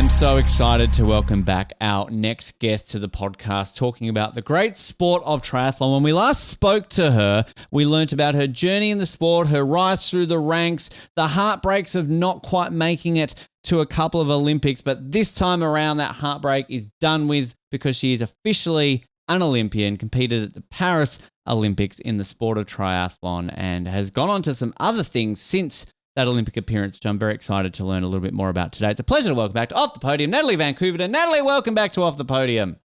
I'm so excited to welcome back our next guest to the podcast, talking about the great sport of triathlon. When we last spoke to her, we learnt about her journey in the sport, her rise through the ranks, the heartbreaks of not quite making it to a couple of Olympics. But this time around, that heartbreak is done with because she is officially an Olympian, competed at the Paris Olympics in the sport of triathlon, and has gone on to some other things since that Olympic appearance, which I'm very excited to learn a little bit more about today. It's a pleasure to welcome back to Off the Podium, Natalie Van Coevorden. Natalie, welcome back to Off the Podium.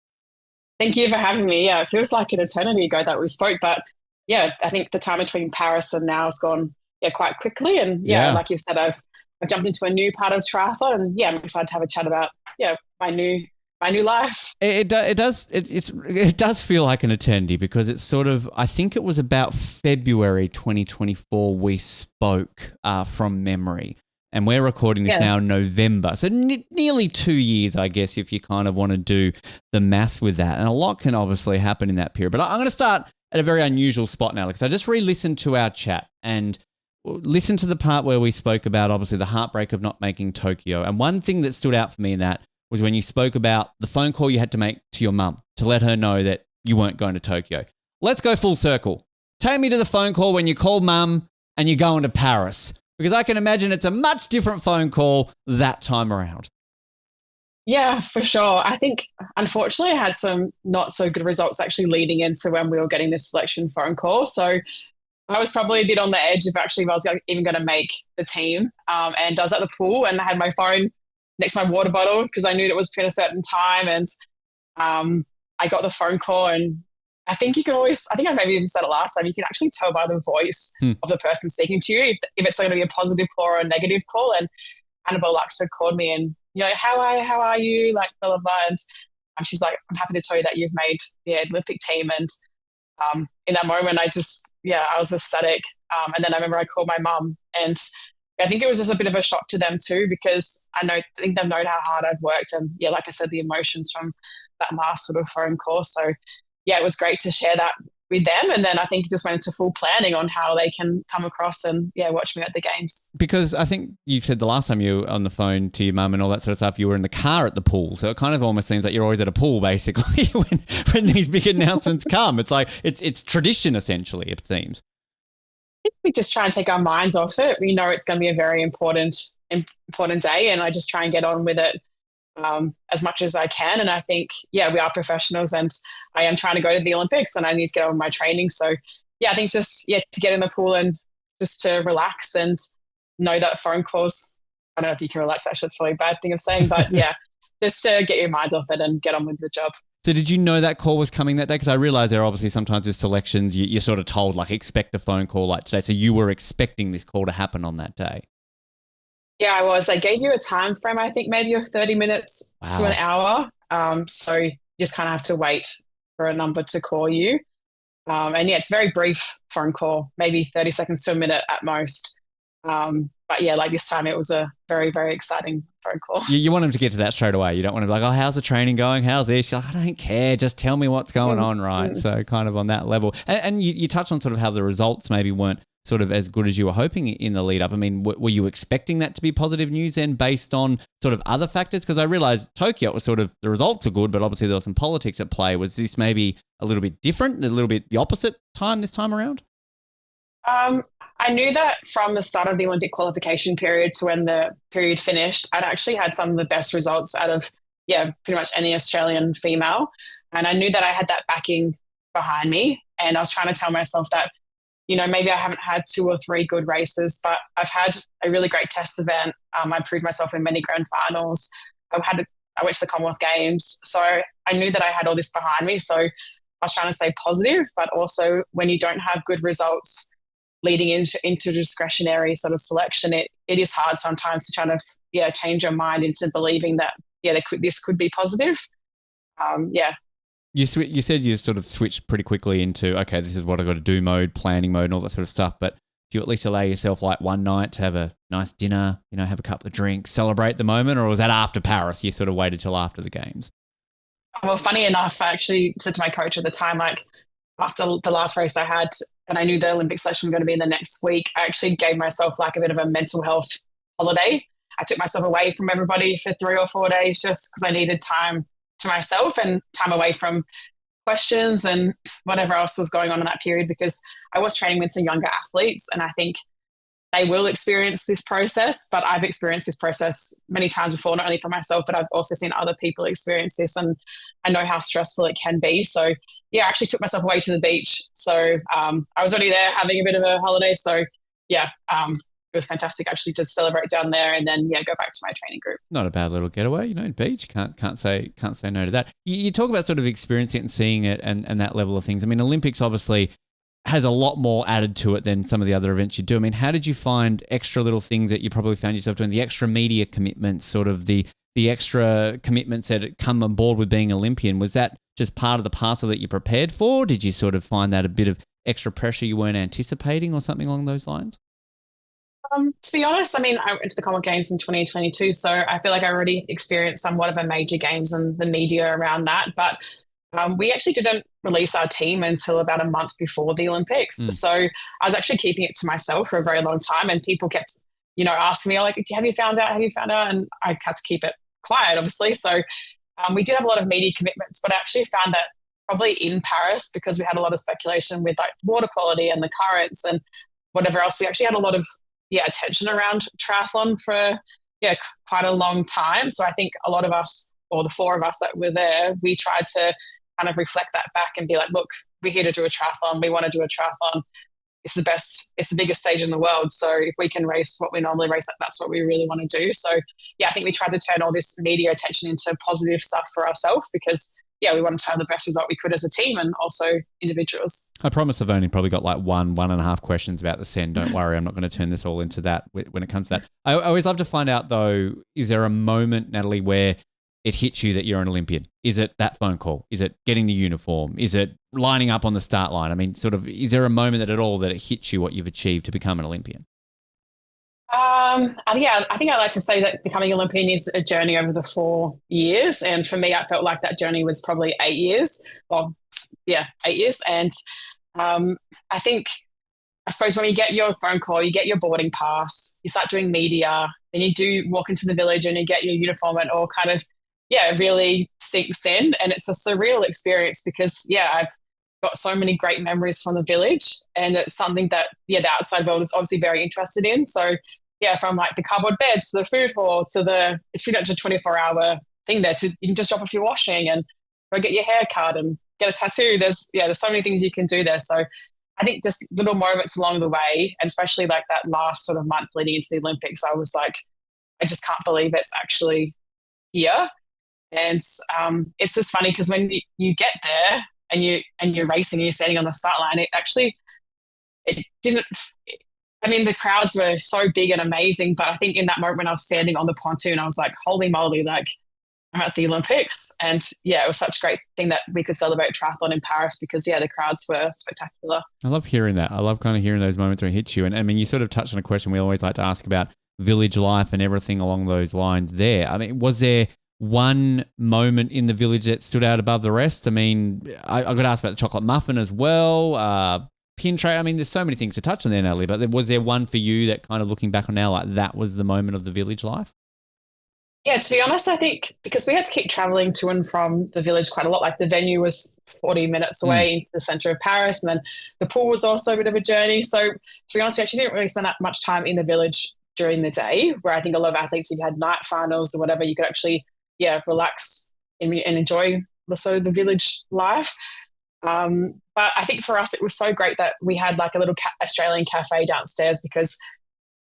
Thank you for having me. Yeah, it feels like an eternity ago that we spoke, but yeah, I think the time between Paris and now has gone quite quickly. And like you said, I've jumped into a new part of triathlon, and I'm excited to have a chat about my new life. It does feel like an eternity, because it's sort of, I think it was about February 2024 we spoke from memory, and we're recording this now in November. So nearly 2 years, I guess, if you kind of want to do the math with that. And a lot can obviously happen in that period. But I'm going to start at a very unusual spot now, because I just re-listened to our chat and listened to the part where we spoke about obviously the heartbreak of not making Tokyo. And one thing that stood out for me in that was when you spoke about the phone call you had to make to your mum to let her know that you weren't going to Tokyo. Let's go full circle. Take me to the phone call when you called mum and you're going to Paris, because I can imagine it's a much different phone call that time around. Yeah, for sure. I think, unfortunately, I had some not so good results actually leading into when we were getting this selection phone call. So I was probably a bit on the edge of actually if I was even going to make the team. And I was at the pool and I had my phone next to my water bottle because I knew it was been a certain time, and I got the phone call, and I think I maybe even said it last time, you can actually tell by the voice of the person speaking to you if it's going to be a positive call or a negative call. And Annabelle Luxford called me and, how are you? Like, blah, blah, blah. And she's like, I'm happy to tell you that you've made the Olympic team. And in that moment, I was ecstatic. And then I remember I called my mum, and I think it was just a bit of a shock to them too, because I think they've known how hard I've worked, and like I said, the emotions from that last sort of phone call. So it was great to share that with them. And then I think it just went into full planning on how they can come across and watch me at the games. Because I think you said the last time you were on the phone to your mum and all that sort of stuff, you were in the car at the pool. So it kind of almost seems like you're always at a pool basically when these big announcements come. It's like it's tradition essentially, it seems. We just try and take our minds off it. We know it's going to be a very important day, and I just try and get on with it as much as I can. And I think, we are professionals, and I am trying to go to the Olympics, and I need to get on with my training. So, I think it's just, to get in the pool and just to relax and know that phone calls, I don't know if you can relax, actually, that's probably a bad thing of saying, but just to get your mind off it and get on with the job. So did you know that call was coming that day? Because I realize there are obviously sometimes with selections, you're sort of told, like, expect a phone call like today. So you were expecting this call to happen on that day? Yeah, I was. I gave you a time frame, I think maybe of 30 minutes to an hour. So you just kind of have to wait for a number to call you. And it's a very brief phone call, maybe 30 seconds to a minute at most. But like this time it was a very, very exciting phone call. You want them to get to that straight away. You don't want to be like, oh, how's the training going? How's this? You're like, I don't care. Just tell me what's going on, right? So kind of on that level. And you touched on sort of how the results maybe weren't sort of as good as you were hoping in the lead up. I mean, were you expecting that to be positive news then based on sort of other factors? Because I realized Tokyo was sort of, the results are good, but obviously there was some politics at play. Was this maybe a little bit different, a little bit the opposite time this time around? I knew that from the start of the Olympic qualification period to when the period finished, I'd actually had some of the best results out of, pretty much any Australian female. And I knew that I had that backing behind me. And I was trying to tell myself that, maybe I haven't had 2 or 3 good races, but I've had a really great test event. I proved myself in many grand finals. I went to the Commonwealth Games. So I knew that I had all this behind me. So I was trying to stay positive, but also when you don't have good results leading into discretionary sort of selection, it is hard sometimes to try to change your mind into believing that this could be positive. You said you sort of switched pretty quickly into, okay, this is what I got to do mode, planning mode, and all that sort of stuff. But do you at least allow yourself like one night to have a nice dinner, have a couple of drinks, celebrate the moment, or was that after Paris? You sort of waited till after the games? Well, funny enough, I actually said to my coach at the time, like after the last race I had, and I knew the Olympic selection was going to be in the next week, I actually gave myself like a bit of a mental health holiday. I took myself away from everybody for 3 or 4 days just because I needed time to myself and time away from questions and whatever else was going on in that period, because I was training with some younger athletes, and I think they will experience this process, but I've experienced this process many times before, not only for myself, but I've also seen other people experience this, and I know how stressful it can be. So yeah, I actually took myself away to the beach. So I was already there having a bit of a holiday. So yeah, it was fantastic actually to celebrate down there and then go back to my training group. Not a bad little getaway, beach. Can't say no to that. You talk about sort of experiencing it and seeing it and that level of things. I mean, Olympics obviously has a lot more added to it than some of the other events you do. I mean, how did you find extra little things that you probably found yourself doing, the extra media commitments, sort of the extra commitments that come on board with being Olympian? Was that just part of the parcel that you prepared for? Did you sort of find that a bit of extra pressure you weren't anticipating or something along those lines? To be honest, I mean, I went to the Common Games in 2022, so I feel like I already experienced somewhat of a major games and the media around that. But we actually didn't release our team until about a month before the Olympics. So I was actually keeping it to myself for a very long time, and people kept, asking me, like, have you found out? Have you found out? And I had to keep it quiet, obviously. So we did have a lot of media commitments, but I actually found that probably in Paris, because we had a lot of speculation with like water quality and the currents and whatever else, we actually had a lot of attention around triathlon for quite a long time. So I think a lot of us, or the 4 of us that were there, we tried to kind of reflect that back and be like, look, we're here to do a triathlon. We want to do a triathlon. It's the best, it's the biggest stage in the world. So if we can race what we normally race, that's what we really want to do. So I think we tried to turn all this media attention into positive stuff for ourselves, because we wanted to have the best result we could as a team and also individuals. I promise I've only probably got like 1.5 questions about the Seine. Don't worry, I'm not going to turn this all into that when it comes to that. I always love to find out, though, is there a moment, Natalie, where it hits you that you're an Olympian? Is it that phone call? Is it getting the uniform? Is it lining up on the start line? I mean, sort of, is there a moment that at all that it hits you what you've achieved to become an Olympian? I think I like to say that becoming Olympian is a journey over the 4 years. And for me, I felt like that journey was probably 8 years. Well, 8 years. And I suppose when you get your phone call, you get your boarding pass, you start doing media, then you do walk into the village and you get your uniform, and all kind of, really sinks in. And it's a surreal experience because, I've got so many great memories from the village, and it's something that, the outside world is obviously very interested in. So, from like the cardboard beds to the food hall to it's pretty much a 24-hour thing there. You can just drop off your washing and go get your hair cut and get a tattoo. There's so many things you can do there. So I think just little moments along the way, and especially like that last sort of month leading into the Olympics, I was like, I just can't believe it's actually here. And it's just funny because when you get there and you're racing and you're standing on the start line, the crowds were so big and amazing, but I think in that moment when I was standing on the pontoon, I was like, holy moly, like I'm at the Olympics. And it was such a great thing that we could celebrate triathlon in Paris because the crowds were spectacular. I love hearing that. I love kind of hearing those moments where it hits you. And I mean, you sort of touched on a question we always like to ask about village life and everything along those lines there. I mean, was there one moment in the village that stood out above the rest? I mean, I got to ask about the chocolate muffin as well, pin tray. I mean, there's so many things to touch on there, Natalie, but was there one for you that kind of looking back on now, like that was the moment of the village life? Yeah, to be honest, I think because we had to keep traveling to and from the village quite a lot, like the venue was 40 minutes away into the centre of Paris, and then the pool was also a bit of a journey. So to be honest, we actually didn't really spend that much time in the village during the day, where I think a lot of athletes, if you had night finals or whatever, you could actually, relax and enjoy the sort of the village life. But I think for us, it was so great that we had like a little Australian cafe downstairs because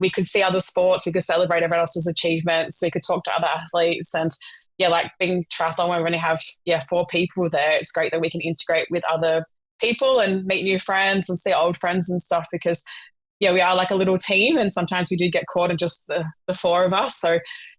we could see other sports, we could celebrate everyone else's achievements, we could talk to other athletes. And like being triathlon, where we only have 4 people there, it's great that we can integrate with other people and meet new friends and see old friends and stuff because we are like a little team, and sometimes we do get caught in just the 4 of us. So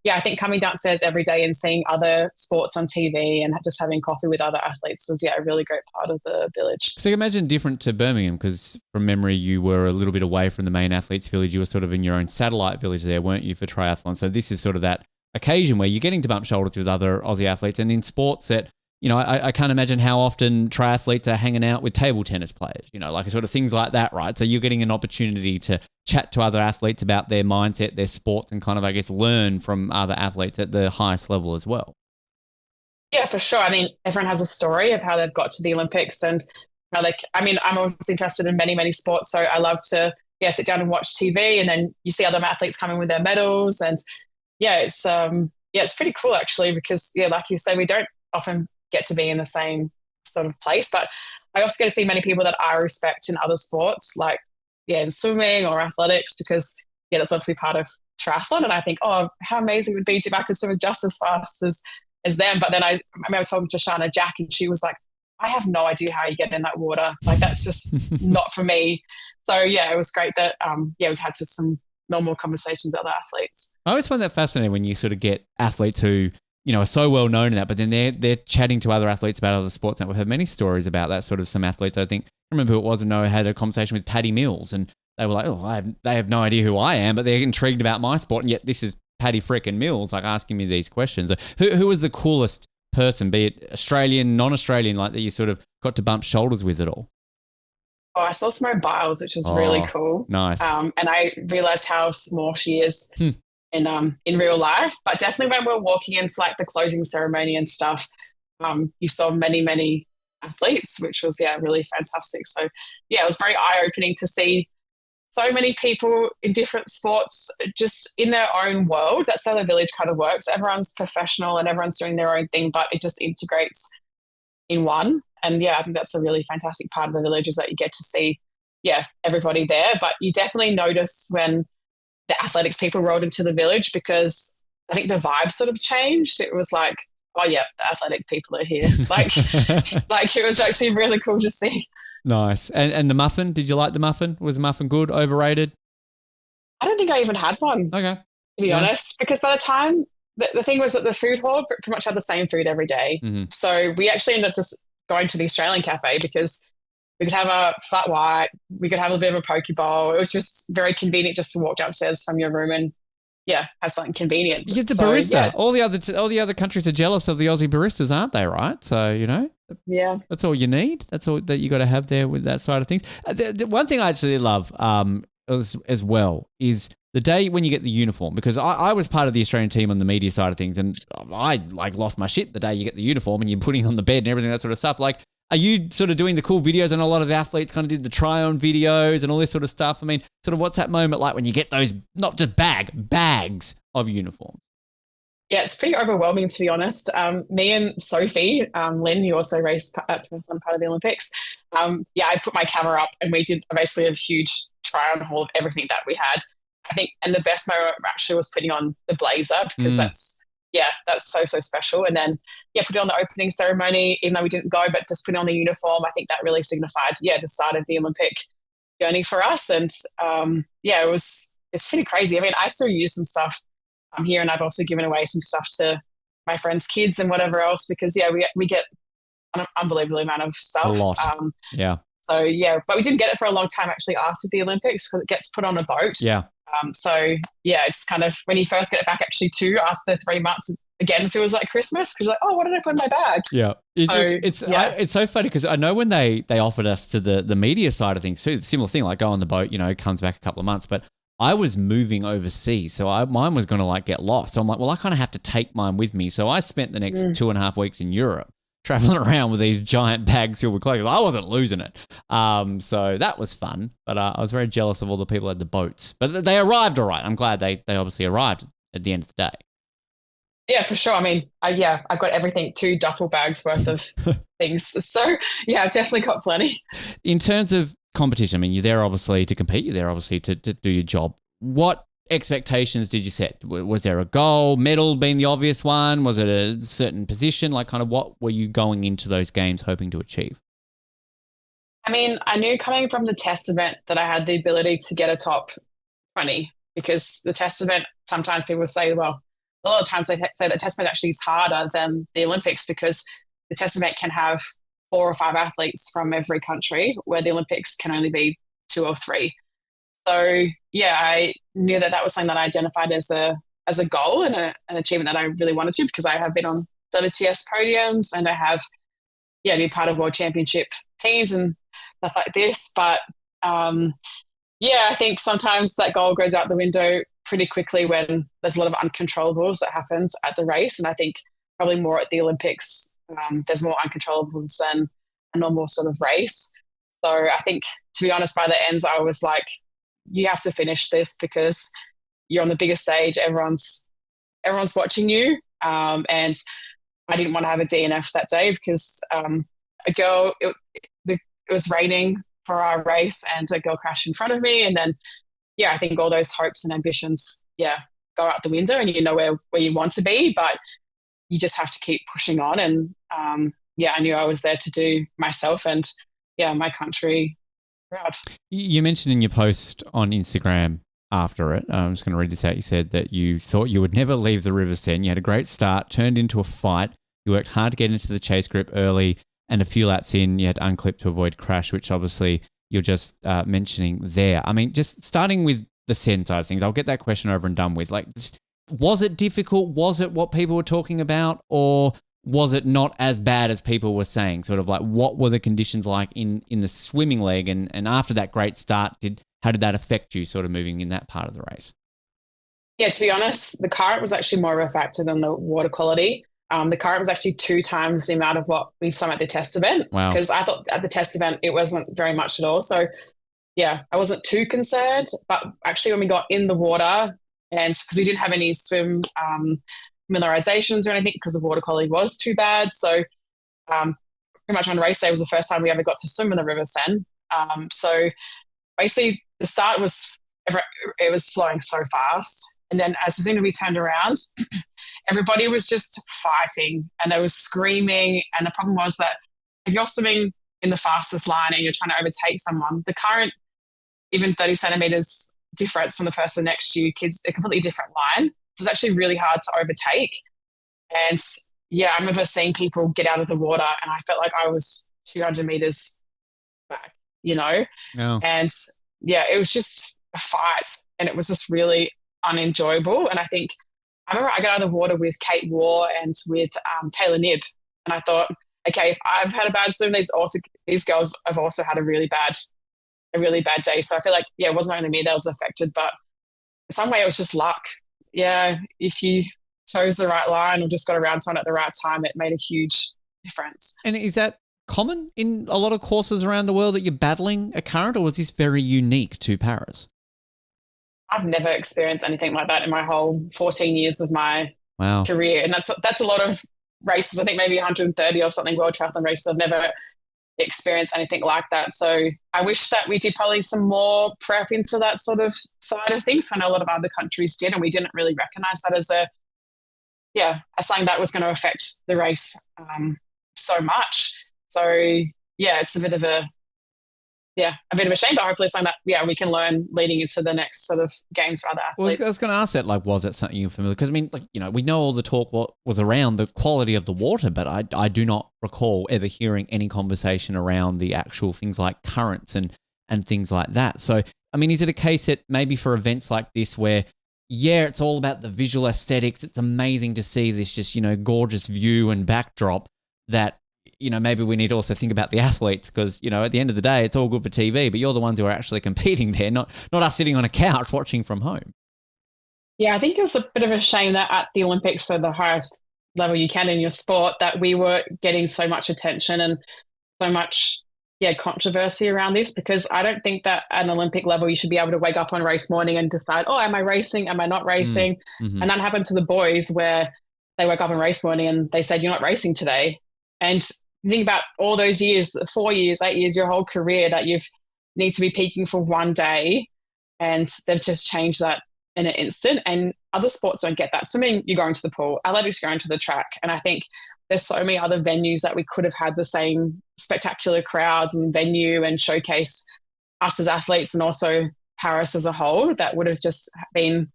I think coming downstairs every day and seeing other sports on TV and just having coffee with other athletes was a really great part of the village. So you imagine different to Birmingham, because from memory you were a little bit away from the main athletes village. You were sort of in your own satellite village there, weren't you, for triathlon? So this is sort of that occasion where you're getting to bump shoulders with other Aussie athletes, and in sports that I can't imagine how often triathletes are hanging out with table tennis players, like sort of things like that, right? So you're getting an opportunity to chat to other athletes about their mindset, their sports, and kind of, I guess, learn from other athletes at the highest level as well. Yeah, for sure. I mean, everyone has a story of how they've got to the Olympics and how I'm always interested in many, many sports. So I love to, sit down and watch TV, and then you see other athletes coming with their medals. And it's pretty cool actually, because like you say, we don't often get to be in the same sort of place, but I also get to see many people that I respect in other sports, like in swimming or athletics, because that's obviously part of triathlon. And I think, oh, how amazing it would be to back and swim just as fast as them. But then I remember talking to Shana Jack, and she was like, I have no idea how you get in that water. Like, that's just not for me. So it was great that we've had some normal conversations with other athletes. I always find that fascinating when you sort of get athletes who are so well known in that, but then they're chatting to other athletes about other sports. And we've had many stories about that. Sort of some athletes, I think, I remember who it was, and I had a conversation with Paddy Mills, and they were like, they have no idea who I am, but they're intrigued about my sport, and yet this is Paddy frickin' Mills, like, asking me these questions. Who was the coolest person, be it Australian, non-Australian, like, that you sort of got to bump shoulders with at all? Oh, I saw Simone Biles, which was really cool. Nice. And I realized how small she is in real life. But definitely when we're walking into like the closing ceremony and stuff, you saw many, many athletes, which was really fantastic. So it was very eye-opening to see so many people in different sports just in their own world. That's how the village kind of works. Everyone's professional and everyone's doing their own thing, but it just integrates in one. And I think that's a really fantastic part of the village, is that you get to see, everybody there. But you definitely notice when the athletics people rolled into the village, because I think the vibe sort of changed. It was like, oh yeah, the athletic people are here. Like it was actually really cool to see. Nice. And the muffin, did you like the muffin? Was the muffin good, overrated? I don't think I even had one. Okay. To be honest, because by the time, the thing was that the food hall pretty much had the same food every day. Mm-hmm. So we actually ended up just going to the Australian cafe, because we could have a flat white, we could have a bit of a poke bowl. It was just very convenient just to walk downstairs from your room and have something convenient. You get the barista. All the other countries are jealous of the Aussie baristas, aren't they? Right? So that's all you need. That's all that you got to have there with that side of things. The one thing I actually love as well is the day when you get the uniform, because I was part of the Australian team on the media side of things, and I lost my shit the day you get the uniform and you're putting it on the bed and everything, that sort of stuff. Like, are you sort of doing the cool videos? And a lot of the athletes kind of did the try-on videos and all this sort of stuff. I mean, sort of what's that moment like when you get those, not just bags of uniforms? Yeah, it's pretty overwhelming, to be honest. Me and Sophie, Lynn, who also raced part of the Olympics, I put my camera up and we did basically a huge try-on haul of everything that we had. I think, and the best moment actually was putting on the blazer, because that's so special. And then, put it on the opening ceremony, even though we didn't go, but just putting on the uniform, I think that really signified, the start of the Olympic journey for us. And it's pretty crazy. I mean, I still use some stuff here, and I've also given away some stuff to my friends' kids and whatever else, because we get an unbelievable amount of stuff. A lot. So but we didn't get it for a long time actually after the Olympics, because it gets put on a boat. It's kind of, when you first get it back actually too, after the 3 months, again feels like Christmas, because you're like, oh, what did I put in my bag? It's so funny, because I know when they offered us to the media side of things too, similar thing, like go on the boat, comes back a couple of months, but I was moving overseas, so mine was going to get lost. So I'm like, well, I kind of have to take mine with me. So I spent the next 2.5 weeks in Europe traveling around with these giant bags filled with clothes. I wasn't losing it. So that was fun, but I was very jealous of all the people at the boats. But they arrived all right. I'm glad they obviously arrived at the end of the day. Yeah, for sure. I mean, I got everything, 2 duffel bags worth of things. So I've definitely got plenty. In terms of competition, I mean, you're there obviously to compete. You're there obviously to do your job. What expectations did you set? Was there a goal, medal being the obvious one? Was it a certain position? Like, kind of what were you going into those games hoping to achieve? I mean, I knew coming from the test event that I had the ability to get a top 20, because the test event, sometimes people say, well, a lot of times they say that test event actually is harder than the Olympics, because the test event can have 4 or 5 athletes from every country, where the Olympics can only be 2 or 3. So I knew that was something that I identified as a goal and an achievement that I really wanted to, because I have been on WTS podiums, and I have, been part of world championship teams and stuff like this. But I think sometimes that goal goes out the window pretty quickly when there's a lot of uncontrollables that happens at the race. And I think probably more at the Olympics, there's more uncontrollables than a normal sort of race. So I think, to be honest, by the ends, I was like, you have to finish this because you're on the biggest stage. Everyone's watching you. And I didn't want to have a DNF that day because it was raining for our race and a girl crashed in front of me. And then, I think all those hopes and ambitions, go out the window, and you know where you want to be, but you just have to keep pushing on. And I knew I was there to do myself and my country proud. You mentioned in your post on Instagram after it, I'm just going to read this out. You said that you thought you would never leave the River Seine. You had a great start, turned into a fight. You worked hard to get into the chase group early, and a few laps in, you had to unclip to avoid crash, which obviously you're just mentioning there. I mean, just starting with the Seine side of things, I'll get that question over and done with. Like, was it difficult? Was it what people were talking about? Or was it not as bad as people were saying? Sort of like, what were the conditions like in the swimming leg? And after that great start, how did that affect you sort of moving in that part of the race? Yeah, to be honest, the current was actually more of a factor than the water quality. The current was actually 2 times the amount of what we swam at the test event. Wow. Because I thought at the test event, it wasn't very much at all. So, I wasn't too concerned. But actually, when we got in the water, and because we didn't have any swim familiarizations or anything because the water quality was too bad. So, pretty much on race day was the first time we ever got to swim in the River Seine. So, basically, the start was flowing so fast. And then as soon as we turned around, everybody was just fighting and they were screaming. And the problem was that if you're swimming in the fastest line and you're trying to overtake someone, the current, even 30 centimeters difference from the person next to you, kids, a completely different line. So it's actually really hard to overtake. And I remember seeing people get out of the water and I felt like I was 200 meters back, Oh. And it was just a fight and it was just really unenjoyable. And I think I remember I got out of the water with Kate Waugh and with Taylor Knibb, and I thought, okay, if I've had a bad swim, these girls have also had a really bad day. So I feel like it wasn't only me that was affected, but in some way it was just luck. If you chose the right line or just got around someone at the right time, it made a huge difference. And is that common in a lot of courses around the world that you're battling a current, or was this very unique to Paris? I've never experienced anything like that in my whole 14 years of my career. And that's a lot of races. I think maybe 130 or something world triathlon races. I've never experienced anything like that. So I wish that we did probably some more prep into that sort of side of things. I know a lot of other countries did, and we didn't really recognize that as something that was going to affect the race so much. So it's a bit of a shame, but hopefully something that, we can learn leading into the next sort of games for other athletes. Well, I was going to ask that, like, was it something you're familiar? Because, I mean, like, we know all the talk was around the quality of the water, but I do not recall ever hearing any conversation around the actual things like currents and things like that. So, I mean, is it a case that maybe for events like this where, it's all about the visual aesthetics, it's amazing to see this just, gorgeous view and backdrop that, maybe we need to also think about the athletes because, at the end of the day, it's all good for TV, but you're the ones who are actually competing there, not us sitting on a couch watching from home. Yeah, I think it was a bit of a shame that at the Olympics, so the highest level you can in your sport, that we were getting so much attention and so much controversy around this, because I don't think that at an Olympic level you should be able to wake up on race morning and decide, am I racing? Am I not racing? Mm-hmm. And that happened to the boys where they woke up on race morning and they said, you're not racing today. And think about all those years, 4 years, 8 years, your whole career that you've need to be peaking for one day, and they've just changed that in an instant. And other sports don't get that. Swimming, you're going to the pool. Athletics, you're going to the track. And I think there's so many other venues that we could have had the same spectacular crowds and venue and showcase us as athletes and also Paris as a whole that would have just been,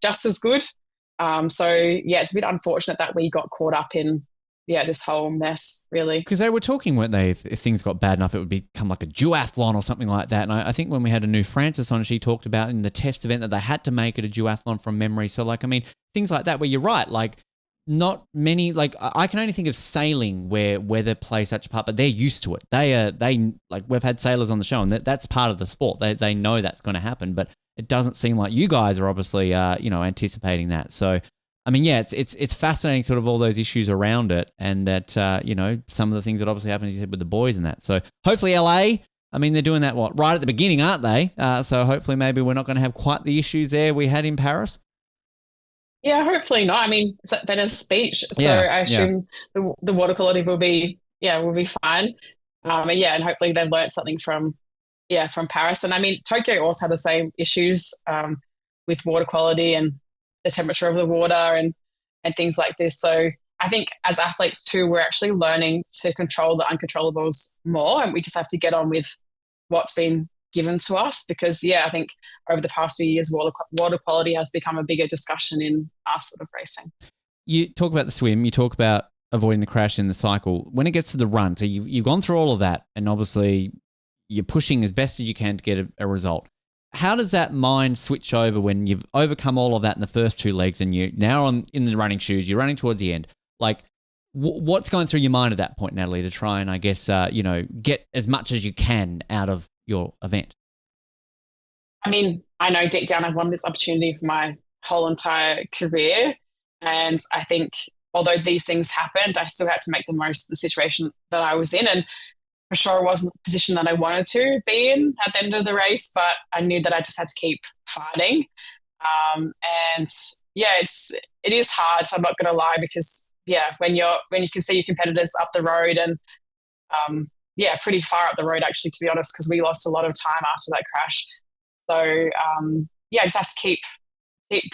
just as good. So it's a bit unfortunate that we got caught up in this whole mess, really. Because they were talking, weren't they, if things got bad enough, it would become like a duathlon or something like that. And I think when we had Anu Francis on, she talked about in the test event that they had to make it a duathlon from memory. So, like, I mean, things like that where you're right, like, not many, like I can only think of sailing where weather plays such a part, but they're used to it. They like we've had sailors on the show and that's part of the sport. They know that's going to happen, but it doesn't seem like you guys are obviously, anticipating that. So, I mean, yeah, it's fascinating sort of all those issues around it and that, some of the things that obviously happen, as you said, with the boys and that. So hopefully LA, I mean, they're doing that, right at the beginning, aren't they? So hopefully maybe we're not going to have quite the issues there we had in Paris. Yeah, hopefully not. I mean, it's at Venice Beach, so I assume the water quality will be fine. And hopefully they've learned something from Paris. And I mean, Tokyo also had the same issues with water quality and the temperature of the water and things like this. So I think as athletes too, we're actually learning to control the uncontrollables more, and we just have to get on with what's been given to us because, I think over the past few years, water quality has become a bigger discussion in our sort of racing. You talk about the swim, you talk about avoiding the crash in the cycle. When it gets to the run, so you've gone through all of that and obviously you're pushing as best as you can to get a result. How does that mind switch over when you've overcome all of that in the first two legs and you're now in the running shoes, you're running towards the end? Like, what's going through your mind at that point, Natalie, to try and, I guess, get as much as you can out of your event? I mean, I know deep down I've wanted this opportunity for my whole entire career. And I think although these things happened, I still had to make the most of the situation that I was in. And for sure it wasn't the position that I wanted to be in at the end of the race, but I knew that I just had to keep fighting. It is hard. I'm not going to lie because when you can see your competitors up the road and pretty far up the road actually, to be honest, because we lost a lot of time after that crash. So I just have to keep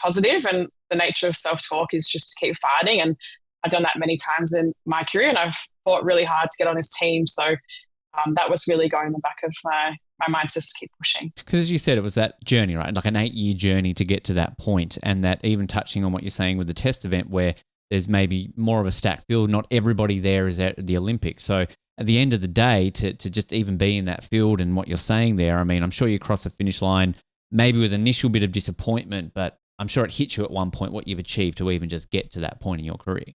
positive, and the nature of self-talk is just to keep fighting. And I've done that many times in my career, and I've fought really hard to get on this team. So that was really going in the back of my mind, just to keep pushing. Because as you said, it was that journey, right? Like an 8-year journey to get to that point, and that even touching on what you're saying with the test event where there's maybe more of a stacked field, not everybody there is at the Olympics. So at the end of the day, to just even be in that field and what you're saying there, I mean, I'm sure you cross the finish line maybe with an initial bit of disappointment, but I'm sure it hit you at one point what you've achieved to even just get to that point in your career.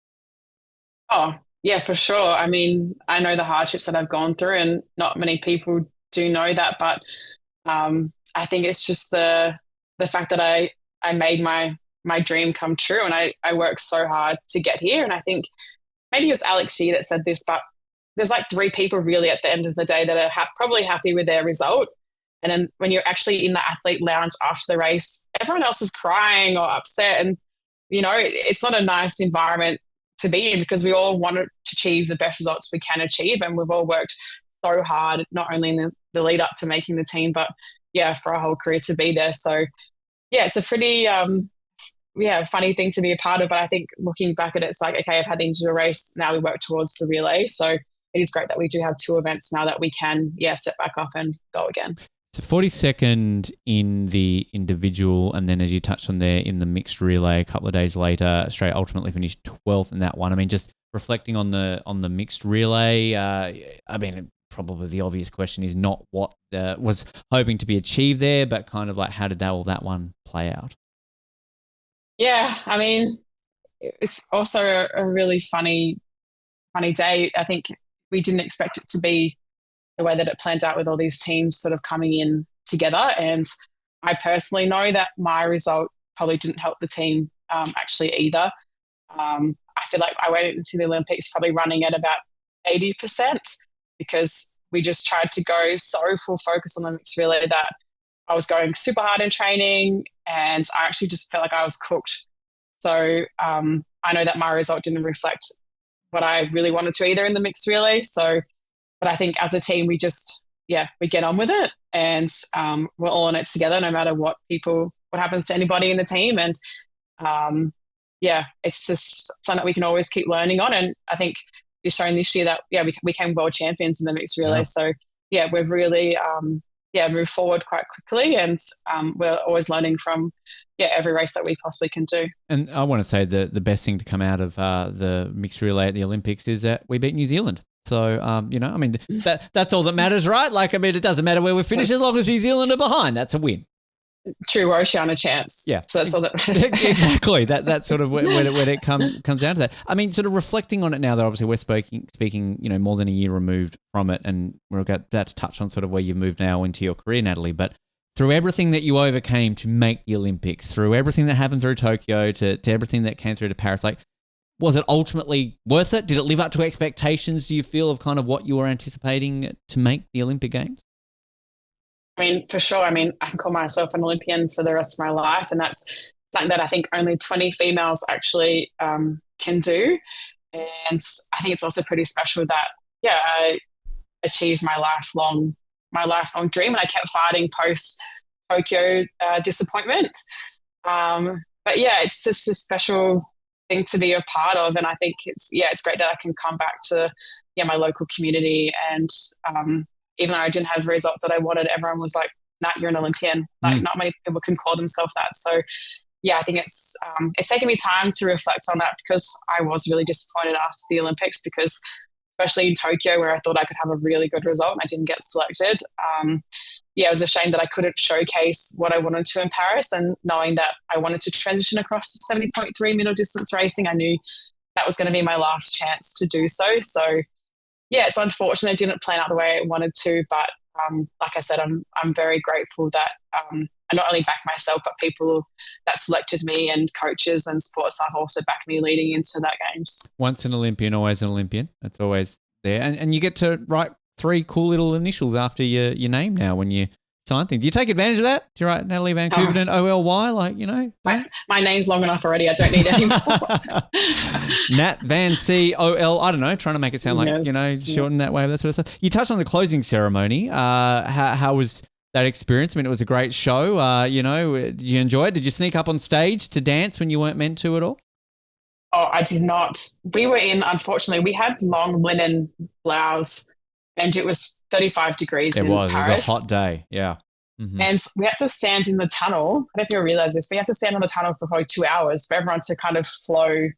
Oh, yeah, for sure. I mean, I know the hardships that I've gone through, and not many people do know that, but I think it's just the fact that I made my dream come true, and I worked so hard to get here. And I think maybe it was Alex Yee that said this, but there's like 3 people really at the end of the day that are probably happy with their result. And then when you're actually in the athlete lounge after the race, everyone else is crying or upset. And, it's not a nice environment to be in because we all want to achieve the best results we can achieve. And we've all worked so hard, not only in the lead up to making the team, but for our whole career to be there. So it's a pretty, funny thing to be a part of. But I think looking back at it, it's like, okay, I've had the individual race. Now we work towards the relay. So it is great that we do have 2 events now that we can, step back off and go again. So 42nd in the individual, and then as you touched on there, in the mixed relay a couple of days later, Australia ultimately finished 12th in that one. I mean, just reflecting on the mixed relay, I mean, probably the obvious question is not what was hoping to be achieved there, but kind of like how did all that one play out? Yeah, I mean, it's also a really funny day. I think we didn't expect it to be the way that it planned out with all these teams sort of coming in together. And I personally know that my result probably didn't help the team actually either. I feel like I went into the Olympics probably running at about 80% because we just tried to go so full focus on the mixed relay that I was going super hard in training, and I actually just felt like I was cooked. So I know that my result didn't reflect what I really wanted to either in the mixed relay. But I think as a team, we just, we get on with it, and we're all in it together, no matter what happens to anybody in the team. And it's just something that we can always keep learning on. And I think we've shown this year that, we became world champions in the mixed relay. Yeah. So we've really, moved forward quite quickly, and we're always learning from, every race that we possibly can do. And I want to say the best thing to come out of the mixed relay at the Olympics is that we beat New Zealand. So, I mean, that's all that matters, right? Like, I mean, it doesn't matter where we finish as long as New Zealand are behind. That's a win. true Oceania champs. Yeah. So that's all that matters. Exactly. That's sort of when it comes down to that. I mean, sort of reflecting on it now that obviously we're speaking, more than a year removed from it, and we're about to touch on sort of where you've moved now into your career, Natalie, but through everything that you overcame to make the Olympics, through everything that happened through Tokyo to everything that came through to Paris, like, was it ultimately worth it? Did it live up to expectations, do you feel, of kind of what you were anticipating to make the Olympic Games? I mean, for sure. I mean, I can call myself an Olympian for the rest of my life, and that's something that I think only 20 females actually can do. And I think it's also pretty special that, I achieved my lifelong dream, and I kept fighting post Tokyo disappointment. But yeah, it's just a special thing to be a part of, and I think it's great that I can come back to my local community, and even though I didn't have the result that I wanted, everyone was like, "Nat, you're an Olympian." Like, not many people can call themselves that. So yeah, I think it's taken me time to reflect on that, because I was really disappointed after the Olympics, because especially in Tokyo, where I thought I could have a really good result and I didn't get selected. It was a shame that I couldn't showcase what I wanted to in Paris, and knowing that I wanted to transition across to 70.3 middle distance racing, I knew that was going to be my last chance to do so. So yeah, it's unfortunate it didn't plan out the way I wanted to, but like I said, I'm very grateful that I not only backed myself, but people that selected me and coaches and sports staff also backed me leading into that games. Once an Olympian, always an Olympian. That's always there. And you get to write 3 cool little initials after your name now when you sign things. Do you take advantage of that? Do you write Natalie Van Coevorden, OLY? My name's long enough already. I don't need any more. Nat Van COL. I don't know, trying to make it sound like, shorten that way, that sort of stuff. You touched on the closing ceremony. How was that experience? I mean, it was a great show. Did you enjoy it? Did you sneak up on stage to dance when you weren't meant to at all? Oh, I did not. Unfortunately, we had long linen blouse, and it was 35 degrees in Paris. It was a hot day, yeah. Mm-hmm. And we had to stand in the tunnel. I don't know if you realize this, we had to stand on the tunnel for probably 2 hours for everyone to kind of flow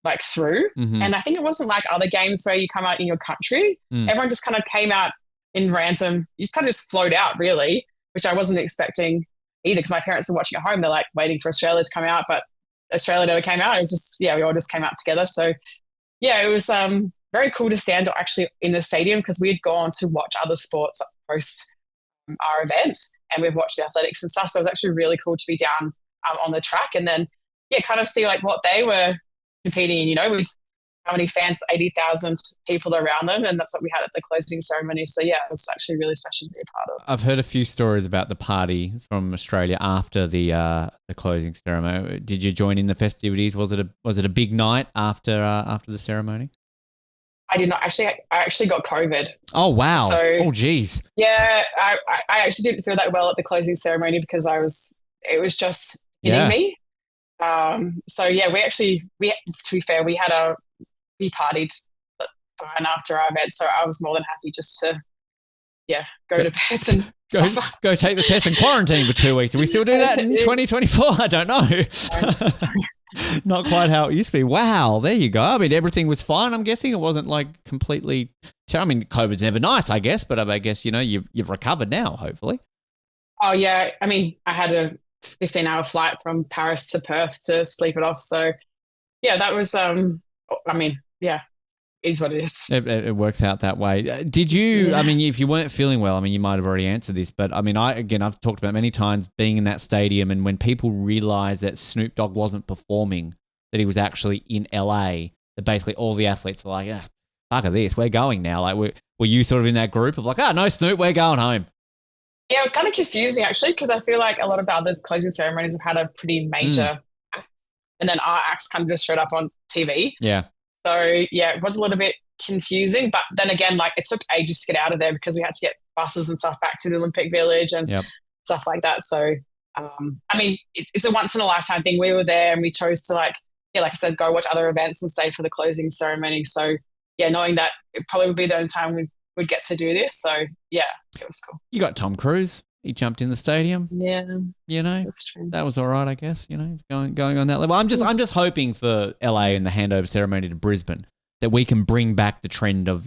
like through. Mm-hmm. And I think it wasn't like other games where you come out in your country. Everyone just kind of came out in random. You kind of just flowed out, really, which I wasn't expecting either, because my parents were watching at home. They're like waiting for Australia to come out, but Australia never came out. It was just, we all just came out together. So yeah, it was very cool to stand actually in the stadium, because we had gone to watch other sports post our event, and we've watched the athletics and stuff. So it was actually really cool to be down on the track, and then kind of see like what they were competing in, with how many fans, 80,000 people around them, and that's what we had at the closing ceremony. So yeah, it was actually really special to be a part of. I've heard a few stories about the party from Australia after the closing ceremony. Did you join in the festivities? Was it a big night after the ceremony? I did not actually. I actually got COVID. Oh wow! So, geez. Yeah, I actually didn't feel that well at the closing ceremony, because it was just hitting me. So yeah, to be fair, we partied fine after our event, so I was more than happy just to go to bed and go take the test and quarantine for 2 weeks. Do we still do that in 2024? I don't know. Not quite how it used to be. Wow, there you go. I mean, everything was fine. I'm guessing it wasn't like completely. I mean, COVID's never nice, I guess, but I guess you've recovered now, hopefully. Oh yeah, I mean, I had a 15-hour flight from Paris to Perth to sleep it off. So yeah, that was. Is what it is. It works out that way. Did you, yeah. I mean, if you weren't feeling well, I mean, you might have already answered this, but I mean, I've talked about many times being in that stadium, and when people realized that Snoop Dogg wasn't performing, that he was actually in LA, that basically all the athletes were like, fuck this, we're going now. Like, were you sort of in that group of like, no, Snoop, we're going home? Yeah, it was kind of confusing actually, because I feel like a lot of the other closing ceremonies have had a pretty major act, and then our acts kind of just showed up on TV. Yeah. So, yeah, it was a little bit confusing. But then again, like, it took ages to get out of there, because we had to get buses and stuff back to the Olympic Village and stuff like that. So, I mean, it's a once-in-a-lifetime thing. We were there and we chose to, like I said, go watch other events and stay for the closing ceremony. So, yeah, knowing that it probably would be the only time we would get to do this. So, yeah, it was cool. You got Tom Cruise. He jumped in the stadium. Yeah. That's true. That was all right, I guess, going on that level. I'm just hoping for LA and the handover ceremony to Brisbane that we can bring back the trend of,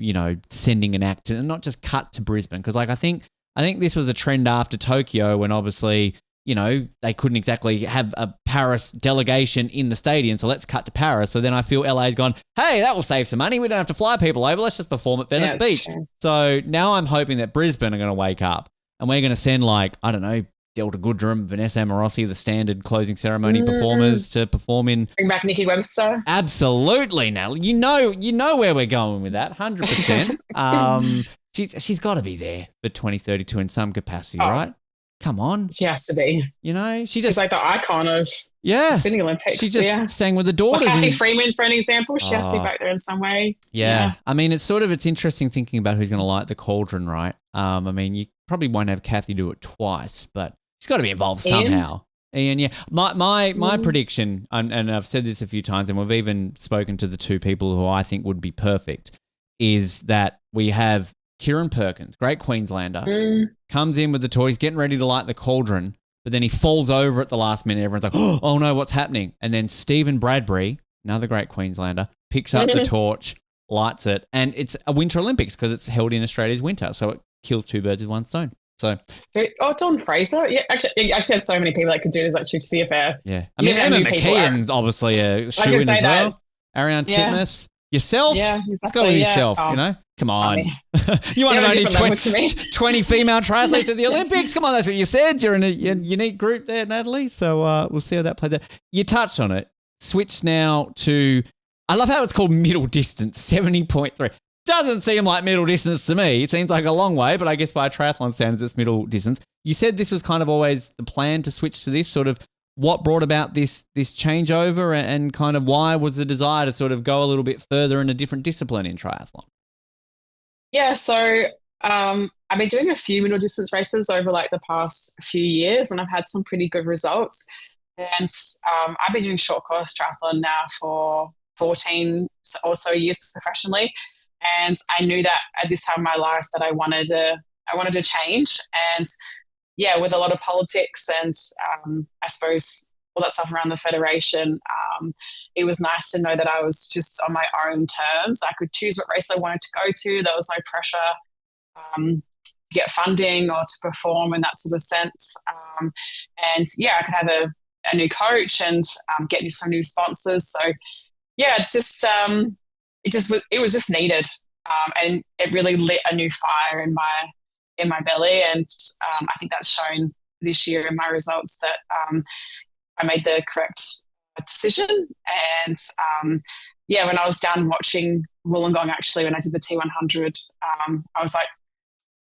sending an act and not just cut to Brisbane. Because, like, I think this was a trend after Tokyo, when obviously they couldn't exactly have a Paris delegation in the stadium, so let's cut to Paris. So then I feel LA's gone, hey, that will save some money. We don't have to fly people over. Let's just perform at Venice Beach. True. So now I'm hoping that Brisbane are going to wake up and we're going to send Delta Goodrum, Vanessa Amorossi, the standard closing ceremony performers to perform in. Bring back Nikki Webster. Absolutely, Natalie. You know where we're going with that, 100%. She's got to be there for 2032 in some capacity, right? Come on. She has to be. She's like the icon of the Sydney Olympics. She just sang with the daughters. Kathy Freeman, for an example, she has to be back there in some way. Yeah. I mean, it's interesting thinking about who's going to light the cauldron, right? You probably won't have Kathy do it twice, but she's got to be involved somehow. Ian, yeah. My prediction, and I've said this a few times, and we've even spoken to the two people who I think would be perfect, is that we have Kieran Perkins, great Queenslander, comes in with the toys, getting ready to light the cauldron, but then he falls over at the last minute. Everyone's like, oh no, what's happening? And then Stephen Bradbury, another great Queenslander, picks up the torch, lights it, and it's a Winter Olympics because it's held in Australia's winter. So it kills two birds with one stone. So Dawn Fraser. Yeah, actually have so many people that could do this, actually, to be fair. Yeah. I mean, Emma McKeon's obviously a shoe-in as well. Ariane Titmus. Yourself? Yeah, exactly. Let's go with yourself, Come on. You want only 20 female triathletes at the Olympics? Come on, that's what you said. You're in a unique group there, Natalie. So we'll see how that plays out. You touched on it. Switch now to, I love how it's called middle distance, 70.3. Doesn't seem like middle distance to me. It seems like a long way, but I guess by triathlon standards, it's middle distance. You said this was kind of always the plan to switch to this, sort of what brought about this changeover and kind of why was the desire to sort of go a little bit further in a different discipline in triathlon? Yeah, so I've been doing a few middle distance races over like the past few years, and I've had some pretty good results. And I've been doing short course triathlon now for 14 or so years professionally. And I knew that at this time of my life that I wanted to change. And yeah, with a lot of politics and I suppose all that stuff around the federation, it was nice to know that I was just on my own terms. I could choose what race I wanted to go to. There was no pressure to get funding or to perform in that sort of sense. And yeah, I could have a new coach and get some new sponsors. So yeah, it was just needed, and it really lit a new fire in my belly. And I think that's shown this year in my results that I made the correct decision. And when I was down watching Wollongong, actually, when I did the T100, I was like,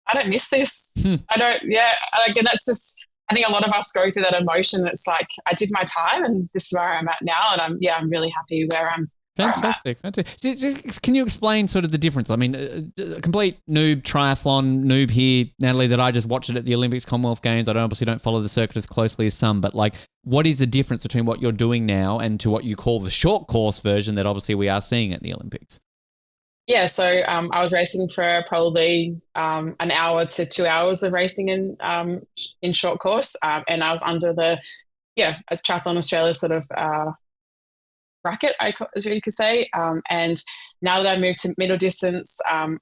I don't miss this. I don't. Yeah, again, that's just. I think a lot of us go through that emotion. It's like I did my time, and this is where I'm at now, and I'm really happy where I'm. Fantastic. Just, can you explain sort of the difference? I mean, a complete triathlon noob here, Natalie, that I just watched it at the Olympics, Commonwealth Games. I obviously don't follow the circuit as closely as some, but like, what is the difference between what you're doing now and to what you call the short course version that obviously we are seeing at the Olympics? Yeah, so I was racing for probably an hour to 2 hours of racing in short course, and I was under a Triathlon Australia sort of bracket, as you could say. And now that I've moved to middle distance, I'm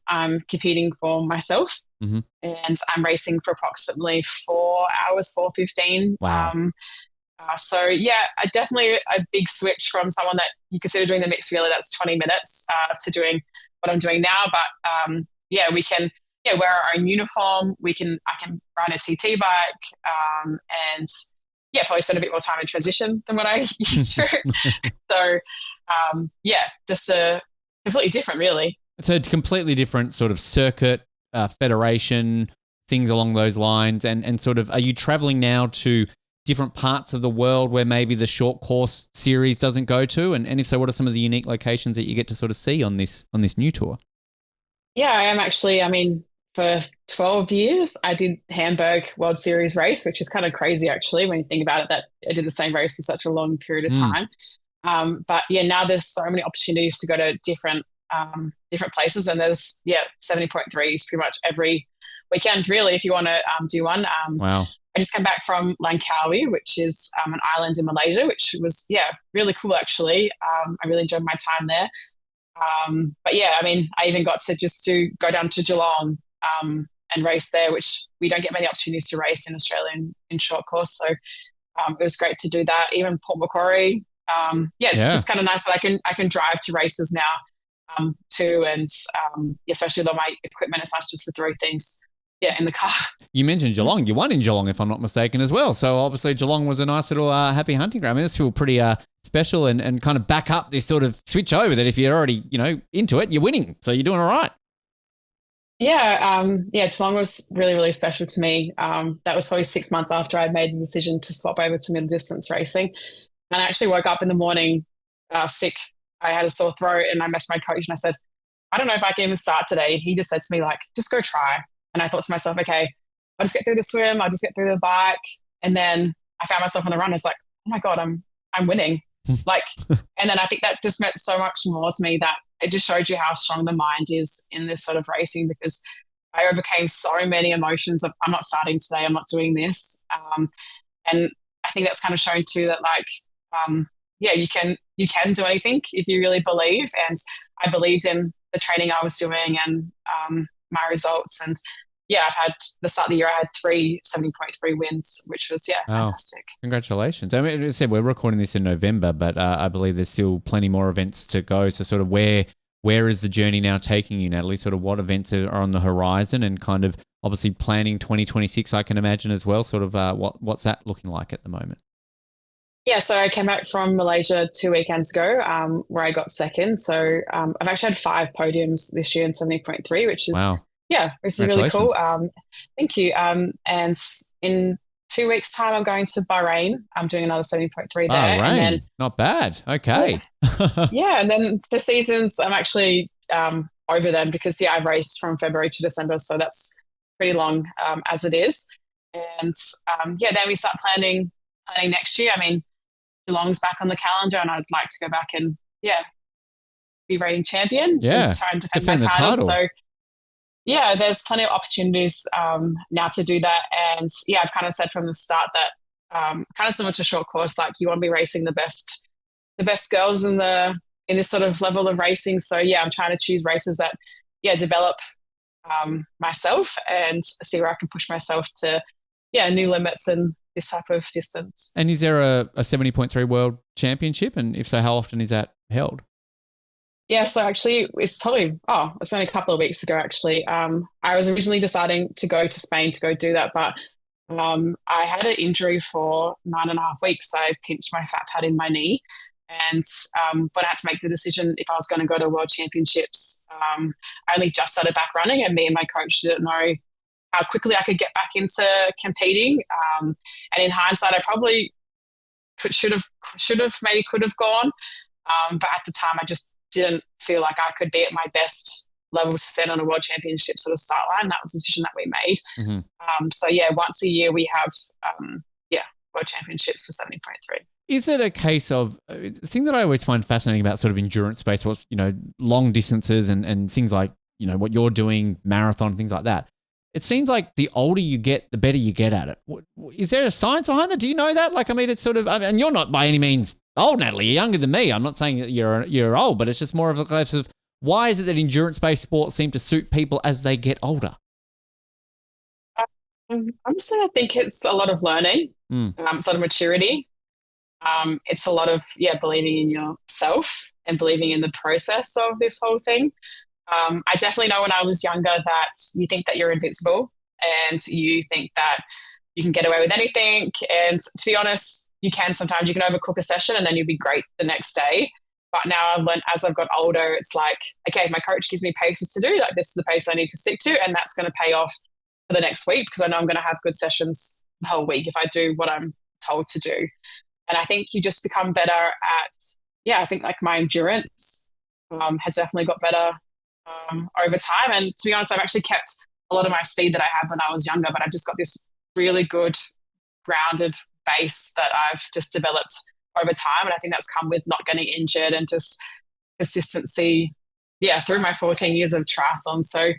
competing for myself, and I'm racing for approximately 4 hours, 4:15. Wow. So yeah, definitely a big switch from someone that you consider doing the mixed relay that's 20 minutes to doing what I'm doing now. But we can wear our own uniform. I can ride a TT bike, and probably spend a bit more time in transition than what I used to. So just a completely different, really. So it's a completely different sort of circuit, federation, things along those lines, and sort of, are you traveling now to different parts of the world where maybe the short course series doesn't go to? And if so, what are some of the unique locations that you get to sort of see on this new tour? Yeah, I am actually, for 12 years, I did Hamburg World Series race, which is kind of crazy actually when you think about it, that I did the same race for such a long period of time. But yeah, now there's so many opportunities to go to different places, and there's 70.3s pretty much every weekend really if you want to do one. Wow. I just came back from Langkawi, which is an island in Malaysia, which was, really cool, actually. I really enjoyed my time there. But I even got to go down to Geelong and race there, which we don't get many opportunities to race in Australia in short course. So it was great to do that. Even Port Macquarie. It's just kind of nice that I can drive to races now too, and especially with all my equipment, it's not just the three things in the car. You mentioned Geelong. You won in Geelong, if I'm not mistaken, as well. So obviously Geelong was a nice little happy hunting ground. I mean, this feels pretty special and kind of back up this sort of switch over that if you're already, into it, you're winning. So you're doing all right. Geelong was really, really special to me. That was probably 6 months after I'd made the decision to swap over to middle distance racing. And I actually woke up in the morning sick. I had a sore throat and I messaged my coach and I said, I don't know if I can even start today. And he just said to me, like, just go try. And I thought to myself, okay, I'll just get through the swim. I'll just get through the bike. And then I found myself on the run. It's like, oh my God, I'm winning. And then I think that just meant so much more to me, that it just showed you how strong the mind is in this sort of racing, because I overcame so many emotions of, I'm not starting today. I'm not doing this. And I think that's kind of shown too that you can do anything if you really believe. And I believed in the training I was doing and my results. And I've had the start of the year, I had 3 70.3 wins, which was fantastic. Congratulations. I mean, as I said, we're recording this in November, but I believe there's still plenty more events to go. So sort of where is the journey now taking you, Natalie? Sort of what events are on the horizon, and kind of obviously planning 2026, I can imagine as well. Sort of what's that looking like at the moment? Yeah, so I came back from Malaysia 2 weekends ago, where I got second. So I've actually had 5 podiums this year in 70.3, which is which is really cool. Thank you. And in 2 weeks' time, I'm going to Bahrain. I'm doing another 70.3 there. Bahrain, and then, not bad. Okay. And then the seasons, I'm actually over them because I've raced from February to December, so that's pretty long as it is. And then we start planning next year. I mean, Geelong's back on the calendar, and I'd like to go back and be reigning champion and try and defend my title. So there's plenty of opportunities now to do that. And I've kind of said from the start that kind of similar to short course, like you want to be racing the best girls in this sort of level of racing. So I'm trying to choose races that develop myself and see where I can push myself to new limits and this type of distance. And is there a 70.3 World Championship? And if so, how often is that held? Yeah, so actually it's only a couple of weeks ago actually. I was originally deciding to go to Spain to go do that, but I had an injury for 9.5 weeks. I pinched my fat pad in my knee, and but I had to make the decision if I was going to go to World Championships. I only just started back running, and me and my coach didn't know how quickly I could get back into competing. And in hindsight, I probably could have gone. But at the time, I just didn't feel like I could be at my best level to stand on a World Championship sort of start line. That was the decision that we made. Mm-hmm. Once a year we have World Championships for 70.3. Is it a case of the thing that I always find fascinating about sort of endurance space, what's, long distances and things like, what you're doing, marathon, things like that. It seems like the older you get, the better you get at it. Is there a science behind that? Do you know that? Like, I mean, it's sort of, and you're not by any means old, Natalie. You're younger than me. I'm not saying that you're old, but it's just more of a case of why is it that endurance-based sports seem to suit people as they get older? Honestly, I think it's a lot of learning, sort of maturity. It's a lot of, believing in yourself and believing in the process of this whole thing. I definitely know when I was younger that you think that you're invincible and you think that you can get away with anything. And to be honest, you can sometimes. You can overcook a session and then you'll be great the next day. But now I've learned as I've got older, it's like, okay, if my coach gives me paces to do, like this is the pace I need to stick to, and that's going to pay off for the next week because I know I'm going to have good sessions the whole week if I do what I'm told to do. And I think you just become better at, I think like my endurance has definitely got better over time. And to be honest, I've actually kept a lot of my speed that I had when I was younger, but I've just got this really good grounded base that I've just developed over time. And I think that's come with not getting injured and just consistency, through my 14 years of triathlon. So,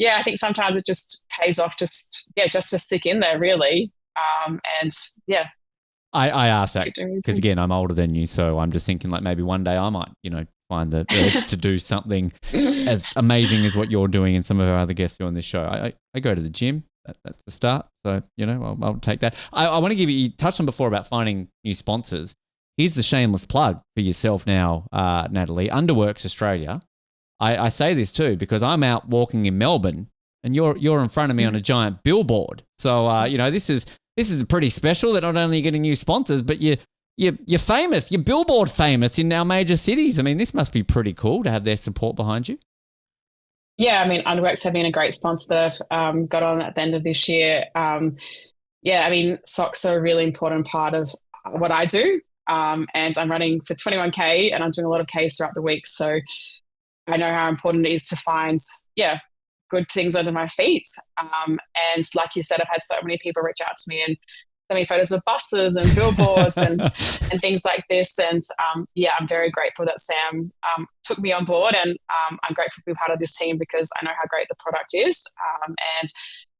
I think sometimes it just pays off just to stick in there really. I asked that because again, I'm older than you. So I'm just thinking like maybe one day I might, find the urge to do something as amazing as what you're doing and some of our other guests do on this show. I go to the gym. That's the start. So, I'll take that. I want to give you touched on before about finding new sponsors. Here's the shameless plug for yourself now, Natalie. Underworks Australia. I say this too because I'm out walking in Melbourne and you're in front of me on a giant billboard. So, this is pretty special that not only you're getting new sponsors, but you're famous. You're billboard famous in our major cities. I mean, this must be pretty cool to have their support behind you. Yeah, I mean, Underworks have been a great sponsor. Got on at the end of this year. I mean, socks are a really important part of what I do. And I'm running for 21K and I'm doing a lot of Ks throughout the week. So I know how important it is to find, good things under my feet. And like you said, I've had so many people reach out to me and send me photos of buses and billboards and things like this. And I'm very grateful that Sam took me on board, and I'm grateful to be part of this team because I know how great the product is.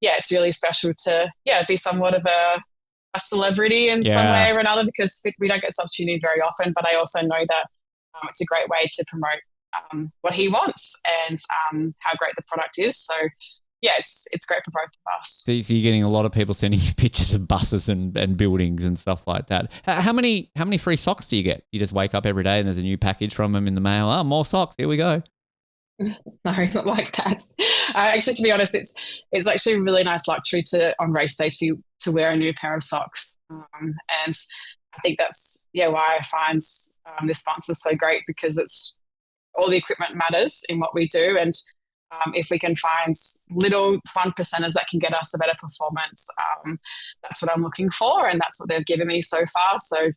It's really special to be somewhat of a celebrity in some way or another because we don't get this opportunity very often. But I also know that it's a great way to promote what he wants and how great the product is. So it's great for both of us. So you're getting a lot of people sending you pictures of buses and buildings and stuff like that. How many free socks do you get? You just wake up every day and there's a new package from them in the mail. Oh, more socks. Here we go. No, not like that. Actually, to be honest, it's actually a really nice luxury on race day to wear a new pair of socks. And I think that's why I find this sponsor so great because it's all the equipment matters in what we do, and if we can find little 1%ers that can get us a better performance, that's what I'm looking for, and that's what they've given me so far. So,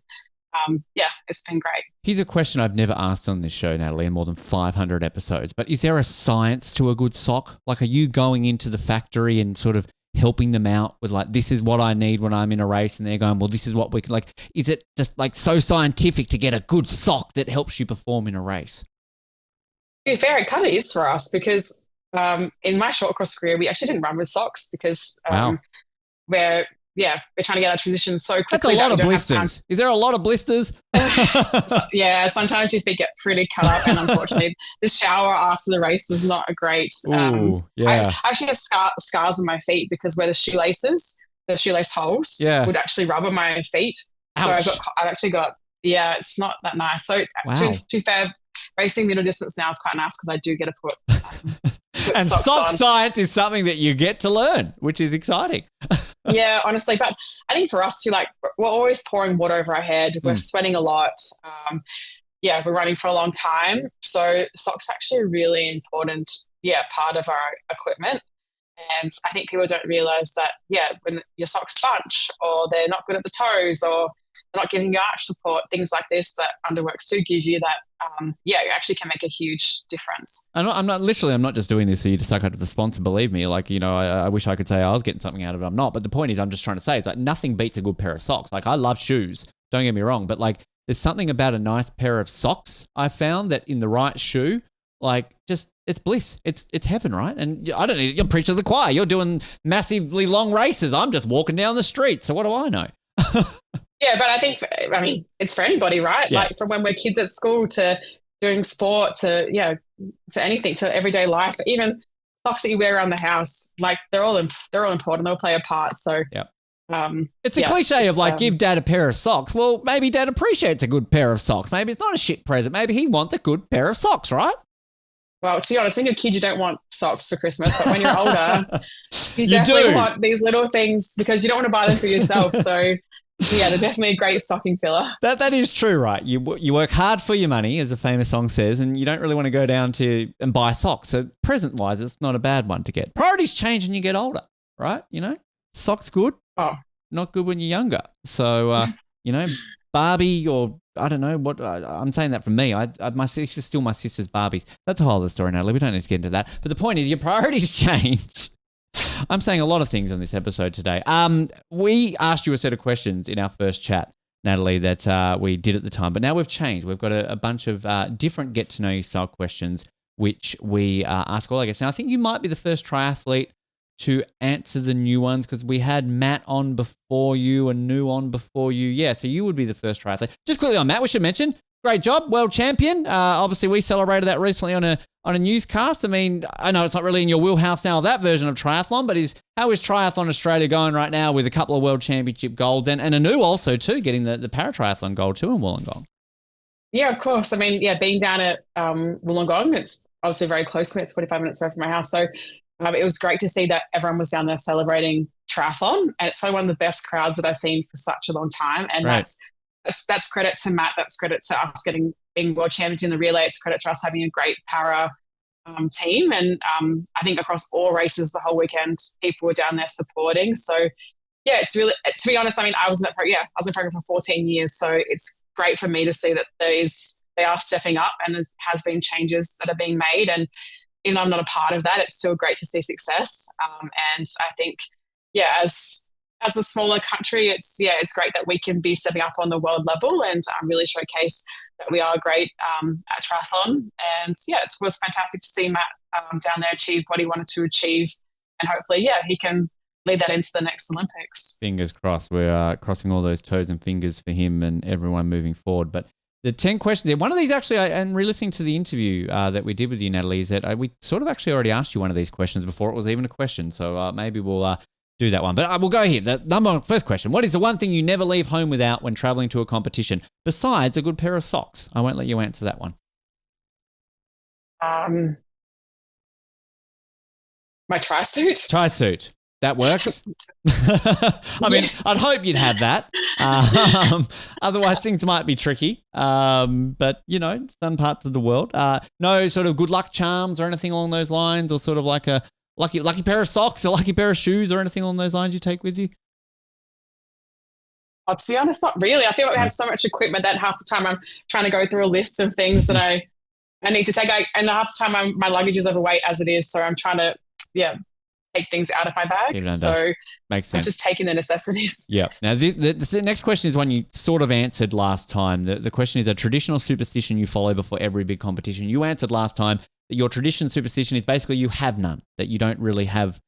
it's been great. Here's a question I've never asked on this show, Natalie, in more than 500 episodes, but is there a science to a good sock? Like, are you going into the factory and sort of helping them out with like, this is what I need when I'm in a race, and they're going, well, this is what we can, like, is it just like so scientific to get a good sock that helps you perform in a race? To be fair, it kind of is for us because in my short course career, we actually didn't run with socks because we're trying to get our transition so quickly. That's a lot of blisters. Is there a lot of blisters? Yeah, sometimes your feet get pretty cut up, and unfortunately, the shower after the race was not a great. I actually have scars on my feet because where the shoelace holes would actually rub on my feet. Ouch. So I've actually got it's not that nice. So to be fair, racing middle distance now is quite nice because I do get to put and sock on. science is something that you get to learn, which is exciting. Yeah, honestly. But I think for us too, like we're always pouring water over our head. We're sweating a lot. We're running for a long time. So socks are actually a really important, part of our equipment. And I think people don't realize that, when your socks bunch or they're not good at the toes or they're not giving you arch support, things like this that Underworks do give you that, you actually can make a huge difference. I'm not just doing this so you to suck up to the sponsor, believe me. Like, I wish I could say I was getting something out of it. I'm not. But the point is, I'm just trying to say, it's like nothing beats a good pair of socks. Like, I love shoes. Don't get me wrong. But like, there's something about a nice pair of socks I found that in the right shoe, like just it's bliss. It's heaven, right? And I don't need, you're preaching to the choir. You're doing massively long races. I'm just walking down the street. So what do I know? Yeah, but I mean, it's for anybody, right? Yeah. Like from when we're kids at school to doing sport to anything, to everyday life, even socks that you wear around the house, like they're all important. They'll play a part. So it's a cliche of like, give dad a pair of socks. Well, maybe dad appreciates a good pair of socks. Maybe it's not a shit present. Maybe he wants a good pair of socks, right? Well, to be honest, when you're a kid, you don't want socks for Christmas, but when you're older, you definitely want these little things because you don't want to buy them for yourself. So they're definitely a great stocking filler. That is true, right? You work hard for your money, as a famous song says, and you don't really want to go down to and buy socks. So present-wise, it's not a bad one to get. Priorities change when you get older, right? Socks good, not good when you're younger. So, Barbie or I don't know what I'm saying that from me. My sister's still my sister's Barbies. That's a whole other story, Natalie. We don't need to get into that. But the point is, your priorities change. I'm saying a lot of things on this episode today. We asked you a set of questions in our first chat, Natalie, that we did at the time. But now we've changed. We've got a bunch of different get-to-know-you style questions, which we ask all our guests. Now, I think you might be the first triathlete to answer the new ones because we had Matt on before you and New on before you. Yeah, so you would be the first triathlete. Just quickly on Matt, we should mention, great job, world champion. Obviously, we celebrated that recently on a newscast. I mean, I know it's not really in your wheelhouse now, that version of triathlon, but how is Triathlon Australia going right now with a couple of world championship golds and Anu also too, getting the paratriathlon gold too in Wollongong? Yeah, of course. I mean, being down at Wollongong, it's obviously very close to me. It's 45 minutes away from my house. So it was great to see that everyone was down there celebrating triathlon. And it's probably one of the best crowds that I've seen for such a long time. And right. that's credit to Matt. That's credit to us being world champions in the relay. It's credit to us having a great para team. And I think across all races the whole weekend, people were down there supporting. So yeah, it's really, to be honest, I mean, I was in the program for 14 years. So it's great for me to see that they are stepping up and there has been changes that are being made. And even though I'm not a part of that, it's still great to see success. And I think, as a smaller country, it's great that we can be stepping up on the world level and really showcase that we are great at triathlon. And it was fantastic to see Matt down there achieve what he wanted to achieve. And hopefully, he can lead that into the next Olympics. Fingers crossed. We're crossing all those toes and fingers for him and everyone moving forward. But the 10 questions there, one of these actually, and re-listening to the interview that we did with you, Natalie, is that we sort of actually already asked you one of these questions before it was even a question. So maybe we'll do that one. But we'll go here. The first question. What is the one thing you never leave home without when traveling to a competition, besides a good pair of socks? I won't let you answer that one. My tri-suit. Tri-suit. That works. I mean, I'd hope you'd have that. Otherwise, things might be tricky. But, some parts of the world. No sort of good luck charms or anything along those lines, or sort of like a lucky pair of socks, a lucky pair of shoes or anything along those lines you take with you? Oh, to be honest, not really. I feel like we have so much equipment that half the time I'm trying to go through a list of things that I need to take. And half the time my luggage is overweight as it is. So I'm trying to, take things out of my bag. So makes sense. I'm just taking the necessities. Yeah. Now, the next question is one you sort of answered last time. The question is a traditional superstition you follow before every big competition. You answered last time that your tradition superstition is basically you have none, that you don't really have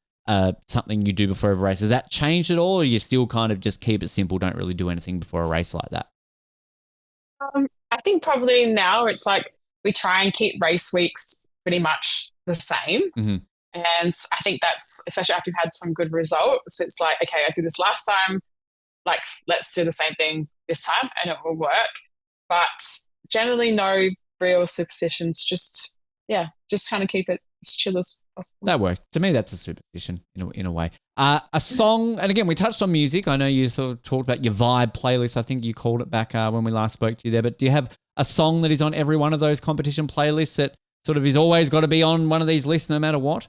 something you do before every race. Has that changed at all, or you still kind of just keep it simple, don't really do anything before a race like that? I think probably now it's like we try and keep race weeks pretty much the same. Mm-hmm. And I think that's, especially after you've had some good results, it's like, okay, I did this last time, like, let's do the same thing this time and it will work. But generally no real superstitions, just trying to keep it as chill as possible. That works. To me, that's a superstition in a way. A song, and again, we touched on music. I know you sort of talked about your vibe playlist. I think you called it back when we last spoke to you there. But do you have a song that is on every one of those competition playlists that sort of is always got to be on one of these lists no matter what?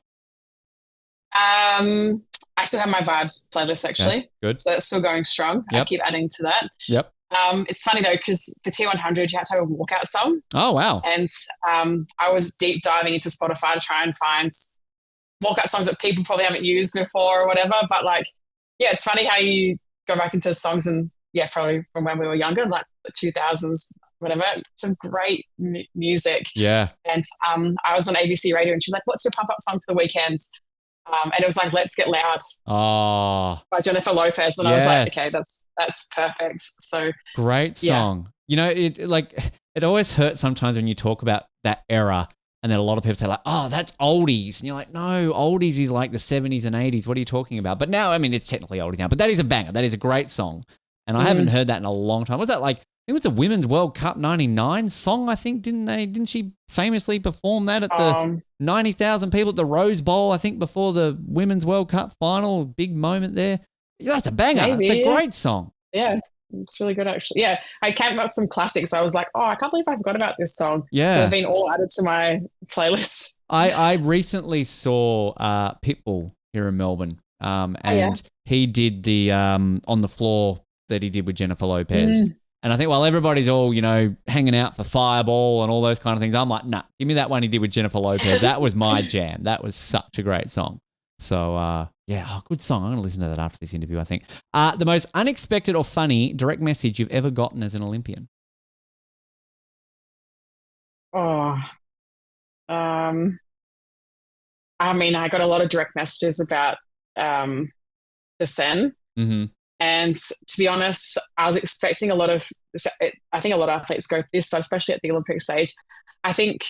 I still have my vibes playlist actually. Okay, good. So it's still going strong. Yep. I keep adding to that. Yep. It's funny though, because for T100, you had to have a walkout song. Oh, wow. And I was deep diving into Spotify to try and find walkout songs that people probably haven't used before or whatever. But it's funny how you go back into songs and probably from when we were younger, like the 2000s, whatever. Some great music. Yeah. And I was on ABC radio and she's like, what's your pump up song for the weekend? And it was like, Let's Get Loud by Jennifer Lopez. And I was like, okay, that's perfect. So great song. It always hurts sometimes when you talk about that era and then a lot of people say like, oh, that's oldies. And you're like, no, oldies is like the 70s and 80s. What are you talking about? But now, I mean, it's technically oldies now, but that is a banger. That is a great song. And I haven't heard that in a long time. Was that like, it was the Women's World Cup 99 song, I think, didn't she famously perform that at the 90,000 people at the Rose Bowl, I think, before the Women's World Cup final? Big moment there. Yeah, that's a banger. Maybe. It's a great song. Yeah, it's really good, actually. Yeah, I came up with some classics. I was like, I can't believe I forgot about this song. Yeah. So they've been all added to my playlist. I recently saw Pitbull here in Melbourne, and he did the On the Floor that he did with Jennifer Lopez. And I think while everybody's all, hanging out for Fireball and all those kind of things, I'm like, nah, give me that one he did with Jennifer Lopez. That was my jam. That was such a great song. So, good song. I'm going to listen to that after this interview, I think. The most unexpected or funny direct message you've ever gotten as an Olympian? I mean, I got a lot of direct messages about the Seine. Mm-hmm. And to be honest, I was expecting a lot of I think a lot of athletes go through this, but especially at the Olympic stage, I think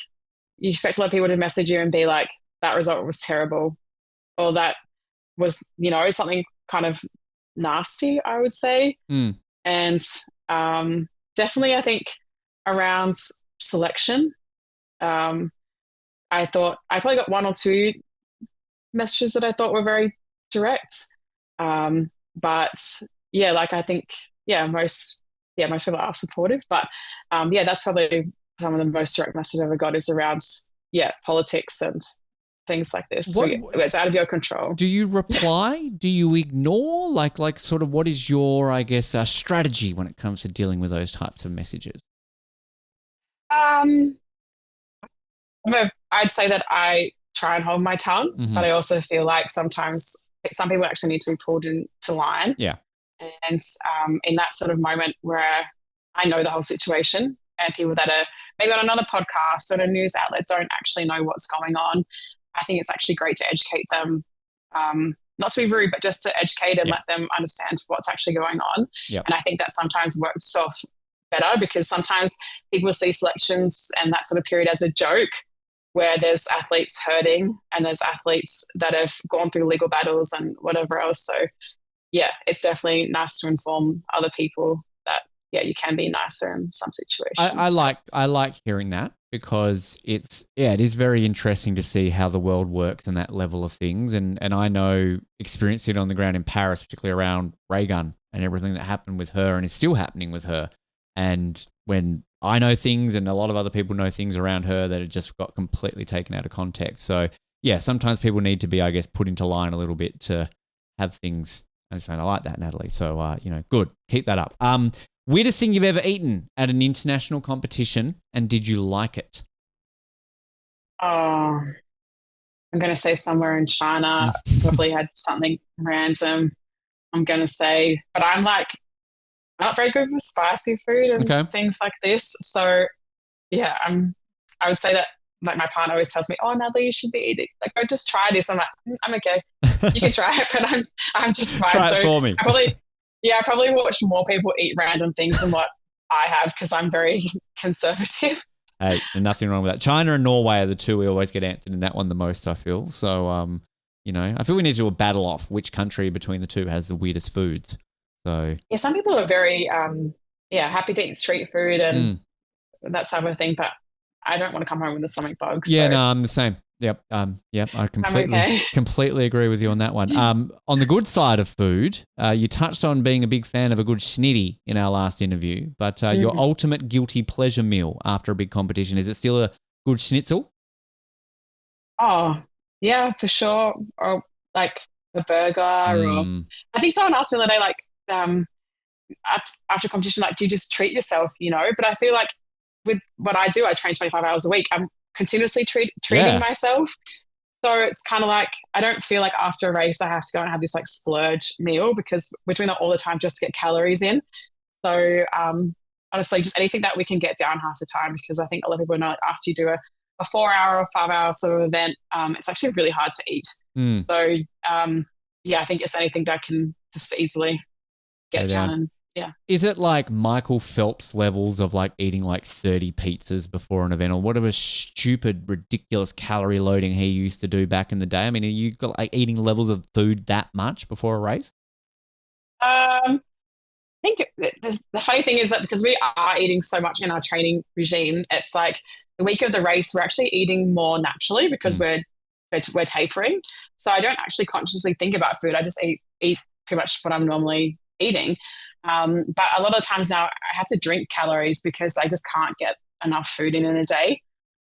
you expect a lot of people to message you and be like, that result was terrible, or that was, something kind of nasty, I would say. And definitely, I think around selection, I thought I probably got one or two messages that I thought were very direct. But yeah, like I think, most people are supportive, but that's probably some of the most direct message I ever got is around, politics and things like this. It's out of your control. Do you reply? Do you ignore? Like sort of what is your, I guess, strategy when it comes to dealing with those types of messages? I'd say that I try and hold my tongue, but I also feel like sometimes some people actually need to be pulled into line. Yeah. And in that sort of moment where I know the whole situation and people that are maybe on another podcast or a news outlet don't actually know what's going on, I think it's actually great to educate them, not to be rude, but just to educate and let them understand what's actually going on. Yep. And I think that sometimes works off better because sometimes people see selections and that sort of period as a joke, where there's athletes hurting and there's athletes that have gone through legal battles and whatever else. So, it's definitely nice to inform other people that, you can be nicer in some situations. I like hearing that because it is very interesting to see how the world works and that level of things. And I know experiencing it on the ground in Paris, particularly around Reagan and everything that happened with her and is still happening with her. And when I know things and a lot of other people know things around her that had just got completely taken out of context. So, sometimes people need to be, I guess, put into line a little bit to have things. I like that, Natalie. So, good. Keep that up. Weirdest thing you've ever eaten at an international competition, and did you like it? Oh, I'm going to say somewhere in China. Probably had something random, I'm going to say. But I'm not very good with spicy food and things like this. So, I would say that, like, my partner always tells me, "Oh, Natalie, you should be eating. Like, go just try this." I'm like, I'm okay. You can try it, but I'm just fine. Try it for me. I probably watch more people eat random things than what I have because I'm very conservative. Hey, and nothing wrong with that. China and Norway are the two we always get answered in that one the most, I feel. So, I feel we need to do a battle off which country between the two has the weirdest foods. So some people are very happy to eat street food and that type of thing, but I don't want to come home with a stomach bug. Yeah, no, I'm the same. Yep. I completely agree with you on that one. On the good side of food, you touched on being a big fan of a good schnitty in our last interview, but your ultimate guilty pleasure meal after a big competition, is it still a good schnitzel? Oh, yeah, for sure. Or like a burger or I think someone asked me the other day, like, after competition, like, do you just treat yourself, But I feel like with what I do, I train 25 hours a week. I'm continuously treating myself. So it's kind of like, I don't feel like after a race I have to go and have this like splurge meal because we're doing that all the time just to get calories in. So honestly, just anything that we can get down half the time, because I think a lot of people know, like, after you do a 4-hour or 5-hour sort of event, it's actually really hard to eat. So I think it's anything that can just easily get down. And is it like Michael Phelps levels of like eating like 30 pizzas before an event, or whatever stupid, ridiculous calorie loading he used to do back in the day? I mean, are you got like eating levels of food that much before a race? I think the funny thing is that because we are eating so much in our training regime, it's like the week of the race, we're actually eating more naturally because we're tapering. So I don't actually consciously think about food. I just eat pretty much what I'm normally eating. But a lot of times now I have to drink calories because I just can't get enough food in a day.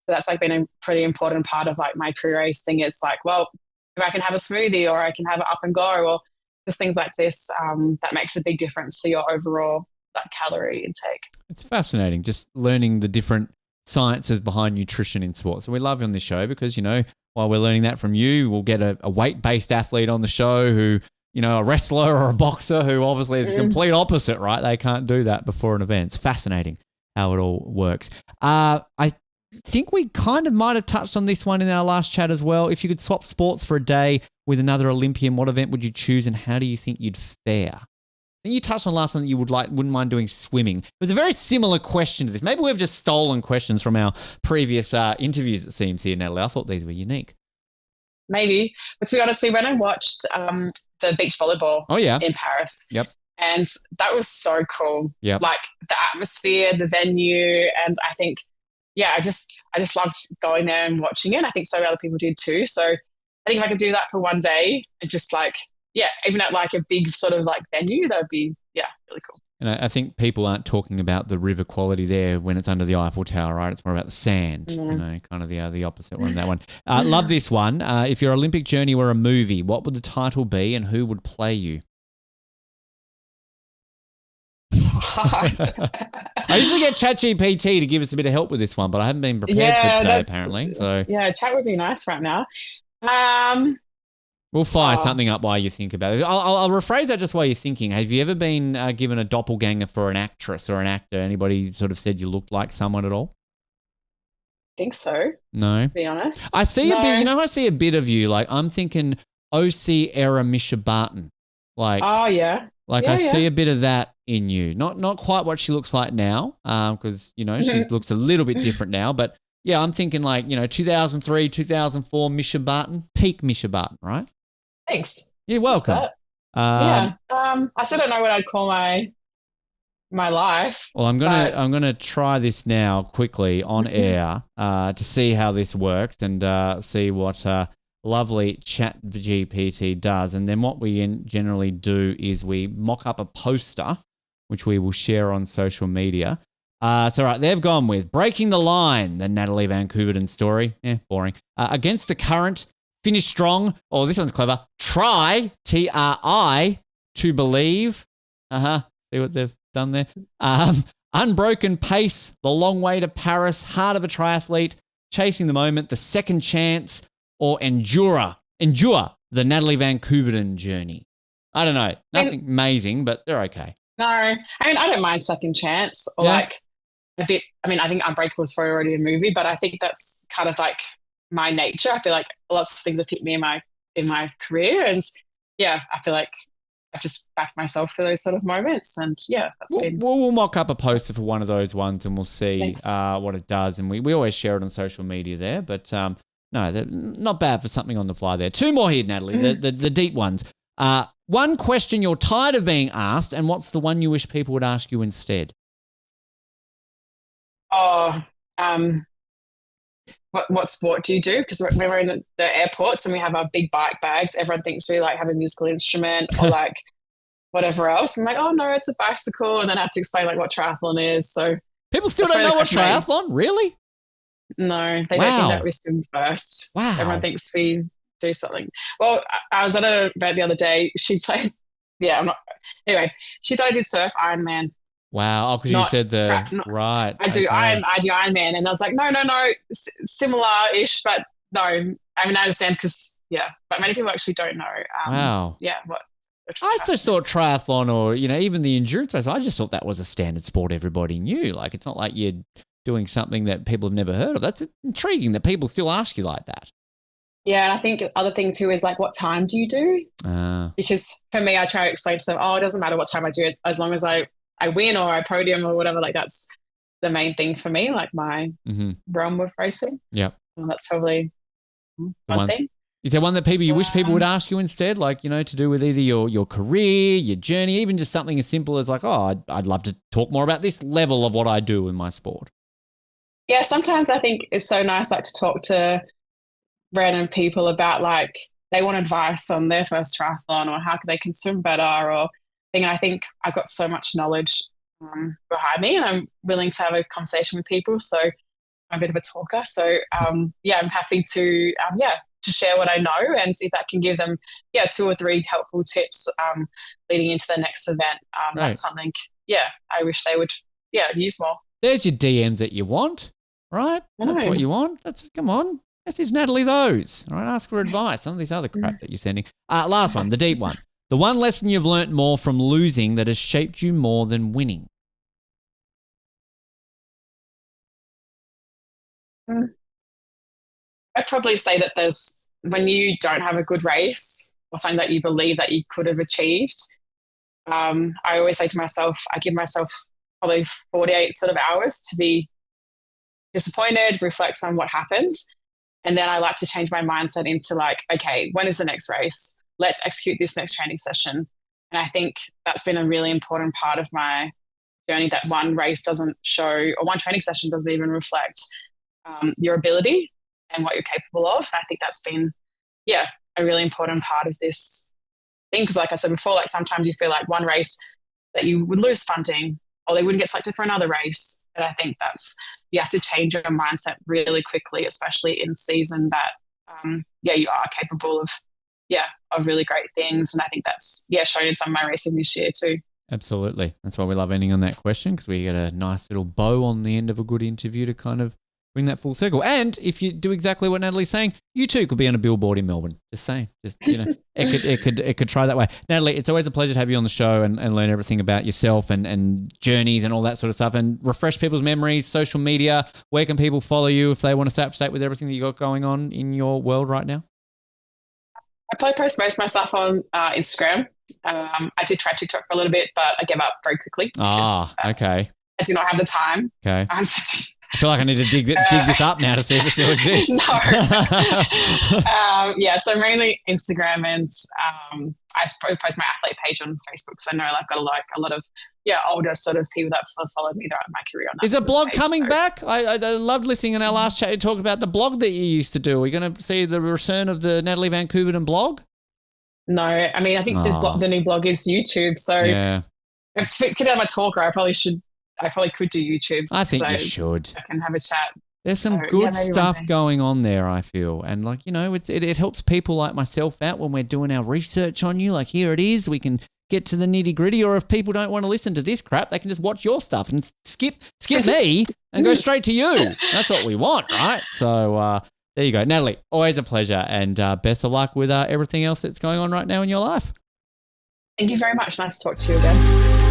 So that's like been a pretty important part of like my pre-race thing. It's like, well, if I can have a smoothie or I can have it up and go or just things like this, that makes a big difference to your overall calorie intake. It's fascinating just learning the different sciences behind nutrition in sports. So we love you on this show because, while we're learning that from you, we'll get a weight-based athlete on the show who, a wrestler or a boxer who obviously is a complete opposite, right? They can't do that before an event. It's fascinating how it all works. I think we kind of might have touched on this one in our last chat as well. If you could swap sports for a day with another Olympian, what event would you choose and how do you think you'd fare? I think you touched on last time that you wouldn't mind doing swimming. It was a very similar question to this. Maybe we've just stolen questions from our previous interviews, it seems, here, Natalie. I thought these were unique. Maybe. But to be honest, we went and watched the beach volleyball in Paris. Yep. And that was so cool. Yep. Like the atmosphere, the venue, and I think, I just loved going there and watching it. I think so many other people did too. So I think if I could do that for one day and just like, even at like a big sort of like venue, that would be, really cool. And I think people aren't talking about the river quality there when it's under the Eiffel Tower, right? It's more about the sand, kind of the opposite one, that one. Love this one. If your Olympic journey were a movie, what would the title be and who would play you? I usually get ChatGPT to give us a bit of help with this one, but I haven't been prepared for today, apparently. So chat would be nice right now. We'll fire something up while you think about it. I'll rephrase that just while you're thinking. Have you ever been given a doppelganger for an actress or an actor? Anybody sort of said you looked like someone at all? I think so. No. To be honest. I see a bit, I see a bit of you. Like I'm thinking OC era Misha Barton. Like, I see a bit of that in you. Not quite what she looks like now, because, she looks a little bit different now. But, I'm thinking like, 2003, 2004 Misha Barton, peak Misha Barton, right? Thanks. You're welcome. I still don't know what I'd call my life. Well, I'm gonna try this now quickly on air to see how this works and see what lovely ChatGPT does. And then what we generally do is we mock up a poster, which we will share on social media. They've gone with Breaking the Line, the Natalie Van Coevorden story. Boring. Against the Current, Finish Strong. Oh, this one's clever. Try, Tri, to Believe. See what they've done there? Unbroken Pace, The Long Way to Paris, Heart of a Triathlete, Chasing the Moment, The Second Chance, or Endure, the Natalie Van Coevorden journey. I don't know. Nothing amazing, but they're okay. No, I don't mind Second Chance or like a bit. I think Unbreakable is probably already a movie, but I think that's kind of like my nature. I feel like lots of things have hit me in my career, and I feel like I just back myself for those sort of moments, and we'll mock up a poster for one of those ones, and we'll see what it does, and we always share it on social media there, but no, they're not bad for something on the fly there. Two more here, Natalie, the deep ones. One question you're tired of being asked, and what's the one you wish people would ask you instead? What sport do you do? Because when we're in the airports and we have our big bike bags, everyone thinks we like have a musical instrument or like whatever else. I'm like, oh no, it's a bicycle, and then I have to explain like what triathlon is. So people still don't know what triathlon, really? No, they don't think that we swim first. Wow. Everyone thinks we do something. Well, I was at an event the other day. She plays, anyway, she thought I did surf Ironman. Wow. Oh, because you said right. I do Ironman. And I was like, no, similar-ish, but no. I understand because, but many people actually don't know. Wow. Yeah. What I just thought triathlon or, even the endurance race, I just thought that was a standard sport everybody knew. Like, it's not like you're doing something that people have never heard of. That's intriguing that people still ask you like that. Yeah, and I think the other thing too is like, what time do you do? Because for me, I try to explain to them, it doesn't matter what time I do it, as long as I win or I podium or whatever. Like that's the main thing for me, like my realm of racing. Yeah, and that's probably one thing. Is there one that you wish people would ask you instead, like to do with either your career, your journey, even just something as simple as like, I'd love to talk more about this level of what I do in my sport. Yeah, sometimes I think it's so nice like to talk to random people about like they want advice on their first triathlon or how can they consume better or thing. I think I've got so much knowledge behind me and I'm willing to have a conversation with people. So I'm a bit of a talker. So I'm happy to share what I know and see if that can give them 2 or 3 helpful tips leading into the next event. That's something I wish they would use more. There's your DMs that you want, right? That's what you want. Come on. Message Natalie those. All right, ask for advice. Some of this other crap that you're sending. Last one, the deep one. The one lesson you've learnt more from losing that has shaped you more than winning. I'd probably say that when you don't have a good race or something that you believe that you could have achieved, I always say to myself, I give myself probably 48 sort of hours to be disappointed, reflect on what happens. And then I like to change my mindset into like, okay, when is the next race? Let's execute this next training session. And I think that's been a really important part of my journey, that one race doesn't show, or one training session doesn't even reflect your ability and what you're capable of. And I think that's been, a really important part of this thing. Because like I said before, like sometimes you feel like one race that you would lose funding or they wouldn't get selected for another race. And I think you have to change your mindset really quickly, especially in season that, you are capable of really great things. And I think that's, shown in some of my racing this year too. Absolutely. That's why we love ending on that question, because we get a nice little bow on the end of a good interview to kind of bring that full circle. And if you do exactly what Natalie's saying, you too could be on a billboard in Melbourne. Just saying. Just, it could try that way. Natalie, it's always a pleasure to have you on the show and learn everything about yourself and journeys and all that sort of stuff, and refresh people's memories, social media. Where can people follow you if they want to stay up to date with everything that you got going on in your world right now? I probably post most of my stuff on Instagram. I did try TikTok for a little bit, but I gave up very quickly. Okay. I do not have the time. Okay. I feel like I need to dig this up now to see if it still exists. No. So mainly Instagram, and I post my athlete page on Facebook, because I know I've got a lot of older sort of people that have followed me throughout my career on that. Is a blog coming back? I loved listening in our last chat. You talked about the blog that you used to do. Are we going to see the return of the Natalie Van Coevorden blog? No, I mean, I think the new blog is YouTube. So if to get out of my talker, I probably could do YouTube. I think you should. I can have a chat. There's some good stuff going on there, I feel. And like, it helps people like myself out when we're doing our research on you. Like, here it is. We can get to the nitty gritty. Or if people don't want to listen to this crap, they can just watch your stuff and skip me and go straight to you. That's what we want, right? So there you go. Natalie, always a pleasure, and best of luck with everything else that's going on right now in your life. Thank you very much. Nice to talk to you again.